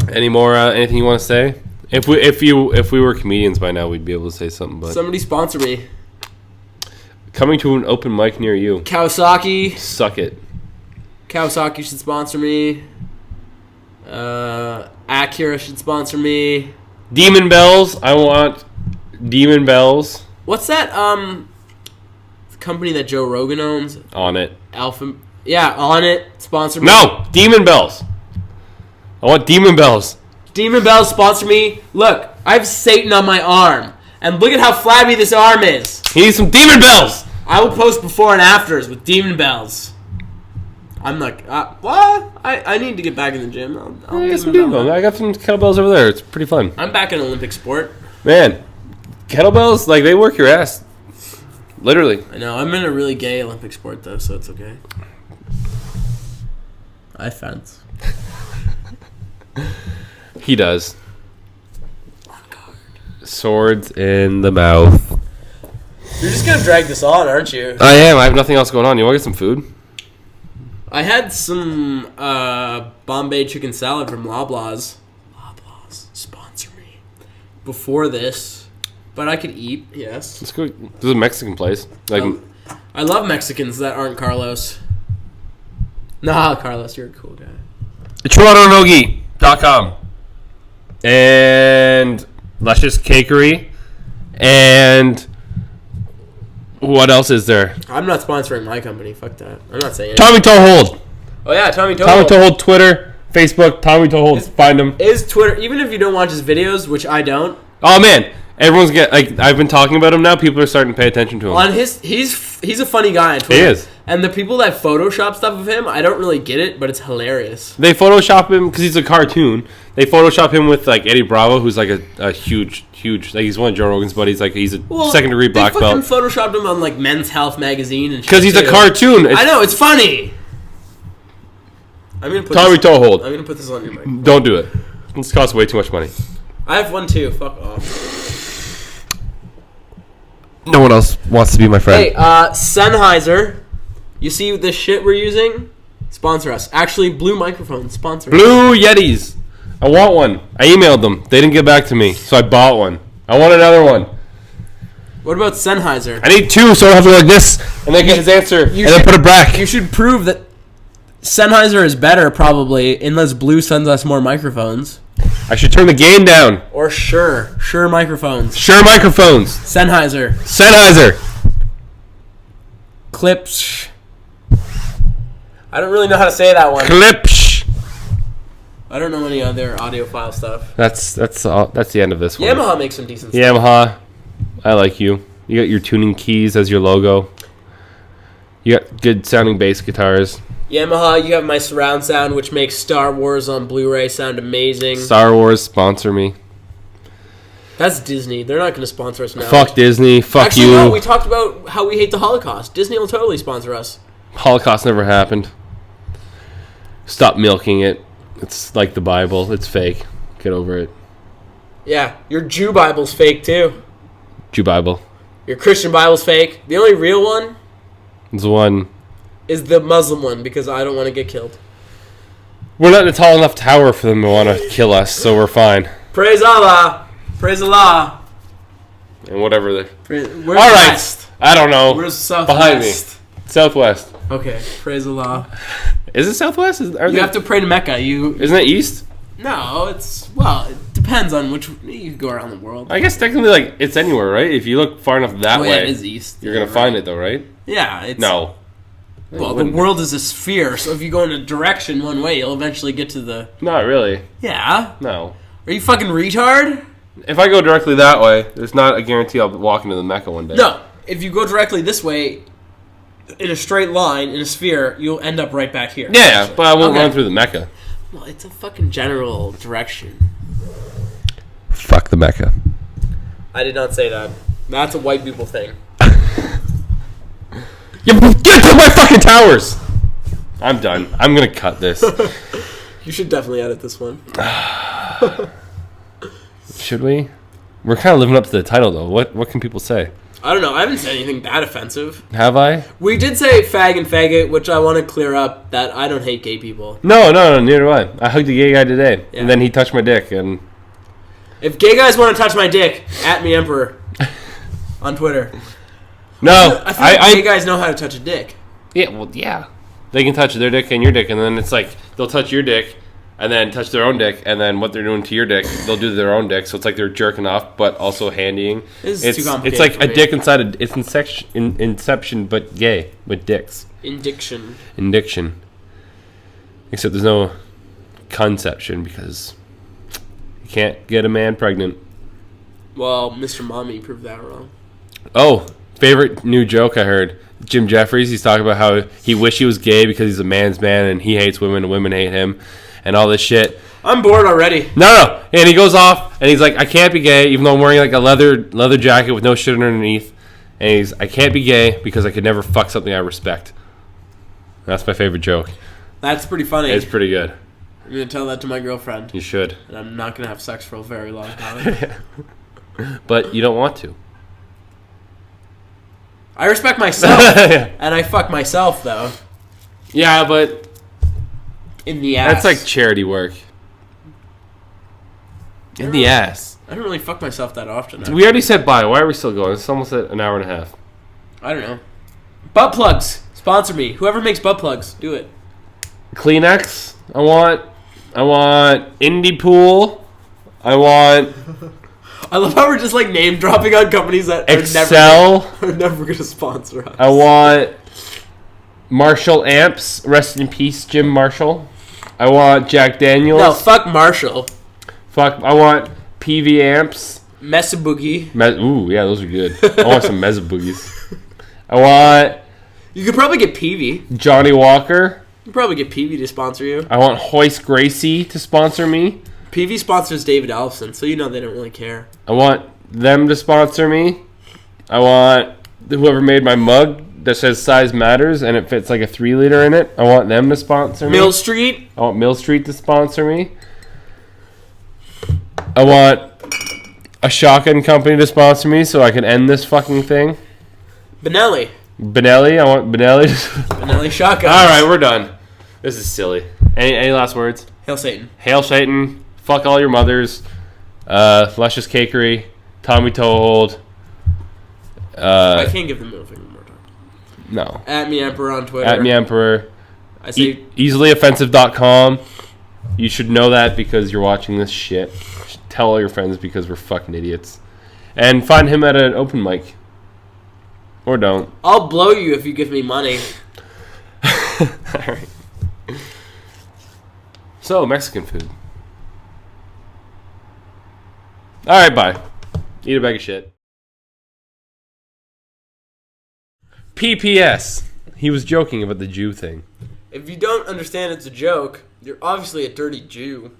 Any more, anything you want to say? If we were comedians by now, we'd be able to say something, but...
Somebody sponsor me.
Coming to an open mic near you.
Kawasaki.
Suck it.
Kawasaki should sponsor me. Acura should sponsor me.
Demon Bells. I want Demon Bells.
What's that company that Joe Rogan owns?
On it.
Alpha. Yeah, on it. Sponsor me.
No! Demon Bells. I want Demon Bells.
Demon Bells sponsor me. Look, I have Satan on my arm. And look at how flabby this arm is.
He needs some Demon Bells.
I will post before and afters with Demon Bells. I'm like, what? I need to get back in the gym. I'll
I
give
got some
them
Demon Bells. I got some kettlebells over there. It's pretty fun.
I'm back in Olympic sport.
Man, kettlebells, like, they work your ass. Literally.
I know. I'm in a really gay Olympic sport, though, so it's okay. I fence.
He does. Swords in the mouth.
You're just going to drag this on, aren't you?
I am. I have nothing else going on. You want to get some food?
I had some Bombay chicken salad from Loblaws. Loblaws, sponsor me. Before this. But I could eat, yes.
Let's go. This is a Mexican place. Like,
I love Mexicans that aren't Carlos. Nah, Carlos, you're a cool guy.
TorontoNogi.com and Luscious Cakery and what else is there?
I'm not sponsoring my company. Fuck that. I'm not saying it.
Tommy Toehold.
Oh, yeah, Tommy Toehold.
Tommy Toehold, Twitter, Facebook, Tommy Toehold. Find him.
Is Twitter, even if you don't watch his videos, which I don't.
Oh, man. Everyone's I've been talking about him now. People are starting to pay attention to him.
On he's a funny guy on Twitter.
He is.
And the people that Photoshop stuff of him, I don't really get it, but it's hilarious.
They Photoshop him because he's a cartoon. They Photoshop him with like Eddie Bravo, who's like a huge, like he's one of Joe Rogan's buddies. Like he's a second-degree black
they
belt.
fucking Photoshopped him on like Men's Health magazine and shit.
Because he's a cartoon.
I know, it's funny. I'm gonna put
Tommy Toehold.
I'm gonna put this on your mic.
Don't do it. This costs way too much money.
I have one too. Fuck off.
No one else wants to be my friend.
Hey, Sennheiser. You see this shit we're using? Sponsor us. Actually, Blue Microphone, sponsor us.
Blue Yetis. I want one. I emailed them. They didn't get back to me, so I bought one. I want another one.
What about Sennheiser?
I need two, so I don't have to go like this, and then get his answer, and then put it back.
You should prove that Sennheiser is better, probably, unless Blue sends us more microphones.
I should turn the gain down.
Or Shure microphones.
Shure microphones.
Sennheiser. Clips. I don't really know how to say that one.
Clips.
I don't know any other audiophile stuff.
That's the end of this one.
Yamaha makes some decent stuff.
Yamaha, I like you. You got your tuning keys as your logo. You got good sounding bass guitars.
Yamaha, you have my surround sound, which makes Star Wars on Blu-ray sound amazing.
Star Wars, sponsor me.
That's Disney. They're not going to sponsor us now.
Fuck Disney. Fuck
Actually,
you.
no, we talked about how we hate the Holocaust. Disney will totally sponsor us.
Holocaust never happened. Stop milking it. It's like the Bible. It's fake. Get over it.
Yeah, your Jew Bible's fake, too.
Jew Bible.
Your Christian Bible's fake. The only real one
It's the one.
is the Muslim one, because I don't want to get killed.
We're not in a tall enough tower for them to want to kill us, so we're fine.
Praise Allah. Praise Allah.
And whatever the...
Where's
All right.
West?
I don't know.
Where's Southwest?
Behind me. Southwest.
Okay, praise Allah.
Is it Southwest?
You have to pray to Mecca.
Isn't it East?
No, it depends on which... You can go around the world.
I guess technically, like, it's anywhere, right? If you look far enough that
Oh,
way,
yeah, it is East.
you're going to find it, though, right?
Yeah, it's...
No.
Well, the world is a sphere, so if you go in a direction one way, you'll eventually get to the...
Not really.
Yeah.
No.
Are you fucking retard?
If I go directly that way, there's not a guarantee I'll walk into the Mecca one day.
No. If you go directly this way, in a straight line, in a sphere, you'll end up right back here.
Yeah, but I won't
Okay.
run through the Mecca.
Well, it's a fucking general direction.
Fuck the Mecca.
I did not say that. That's a white people thing.
You get to my fucking towers! I'm done. I'm going to cut this.
You should definitely edit this one.
Should we? We're kind of living up to the title, though. What can people say?
I don't know. I haven't said anything that offensive.
Have I?
We did say fag and faggot, which I want to clear up that I don't hate gay people.
No, neither do I. I hugged a gay guy today,
Yeah.
and then he touched my dick, and...
If gay guys want to touch my dick, at me Emperor on Twitter.
No,
I think gay guys know how to touch a dick.
Yeah, well, yeah. They can touch their dick and your dick, and then it's like they'll touch your dick, and then touch their own dick, and then what they're doing to your dick, they'll do to their own dick. So it's like they're jerking off, but also handying.
This is too complicated
It's like
for
a
me.
dick inside a... It's Inception, but gay, with dicks.
Indiction.
Indiction. Except there's no conception, because you can't get a man pregnant.
Well, Mr. Mommy proved that wrong.
Oh, favorite new joke I heard. Jim Jeffries, he's talking about how he wished he was gay because he's a man's man and he hates women and women hate him and all this shit.
I'm bored already.
No. And he goes off and he's like, I can't be gay even though I'm wearing like a leather jacket with no shit underneath. And I can't be gay because I could never fuck something I respect. That's my favorite joke.
That's pretty funny.
It's pretty good.
I'm going to tell that to my girlfriend.
You should.
And I'm not going to have sex for a very long time.
But you don't want to.
I respect myself. And I fuck myself, though.
Yeah, but
In the ass.
that's like charity work. In the ass.
I don't really fuck myself that often.
We already said bye. Why are we still going? It's almost at an hour and a half.
I don't know. Butt plugs. Sponsor me. Whoever makes butt plugs, do it.
Kleenex. I want Indie Pool. I want
I love how we're just like name dropping on companies that
Excel.
are never going to sponsor us.
I want Marshall Amps. Rest in peace, Jim Marshall. I want Jack Daniels.
No, fuck Marshall.
Fuck. I want PV Amps.
Mesa Boogie.
Ooh, yeah, those are good. I want some Meza Boogies. I want
You could probably get Peavy.
Johnny Walker.
You could probably get Peavy to sponsor you.
I want Hoist Gracie to sponsor me.
Peavy sponsors David Ellison, so you know they don't really care.
I want them to sponsor me. I want whoever made my mug that says size matters and it fits like a 3-liter in it. I want them to sponsor me.
Mill Street.
I want Mill Street to sponsor me. I want a shotgun company to sponsor me so I can end this fucking thing.
Benelli.
Benelli. I want Benelli.
Benelli Shotgun.
All right, we're done. This is silly. Any last words?
Hail Satan.
Hail Satan. Fuck all your mothers. Luscious Cakery. Tommy Toehold.
I can't give the middle finger more time.
No.
At me Emperor on Twitter.
At me Emperor.
I say
Easilyoffensive.com. You should know that because you're watching this shit. Tell all your friends because we're fucking idiots. And find him at an open mic. Or don't.
I'll blow you if you give me money.
Alright. So, Mexican food. Alright, bye. Eat a bag of shit. PPS. He was joking about the Jew thing.
If you don't understand it's a joke, you're obviously a dirty Jew.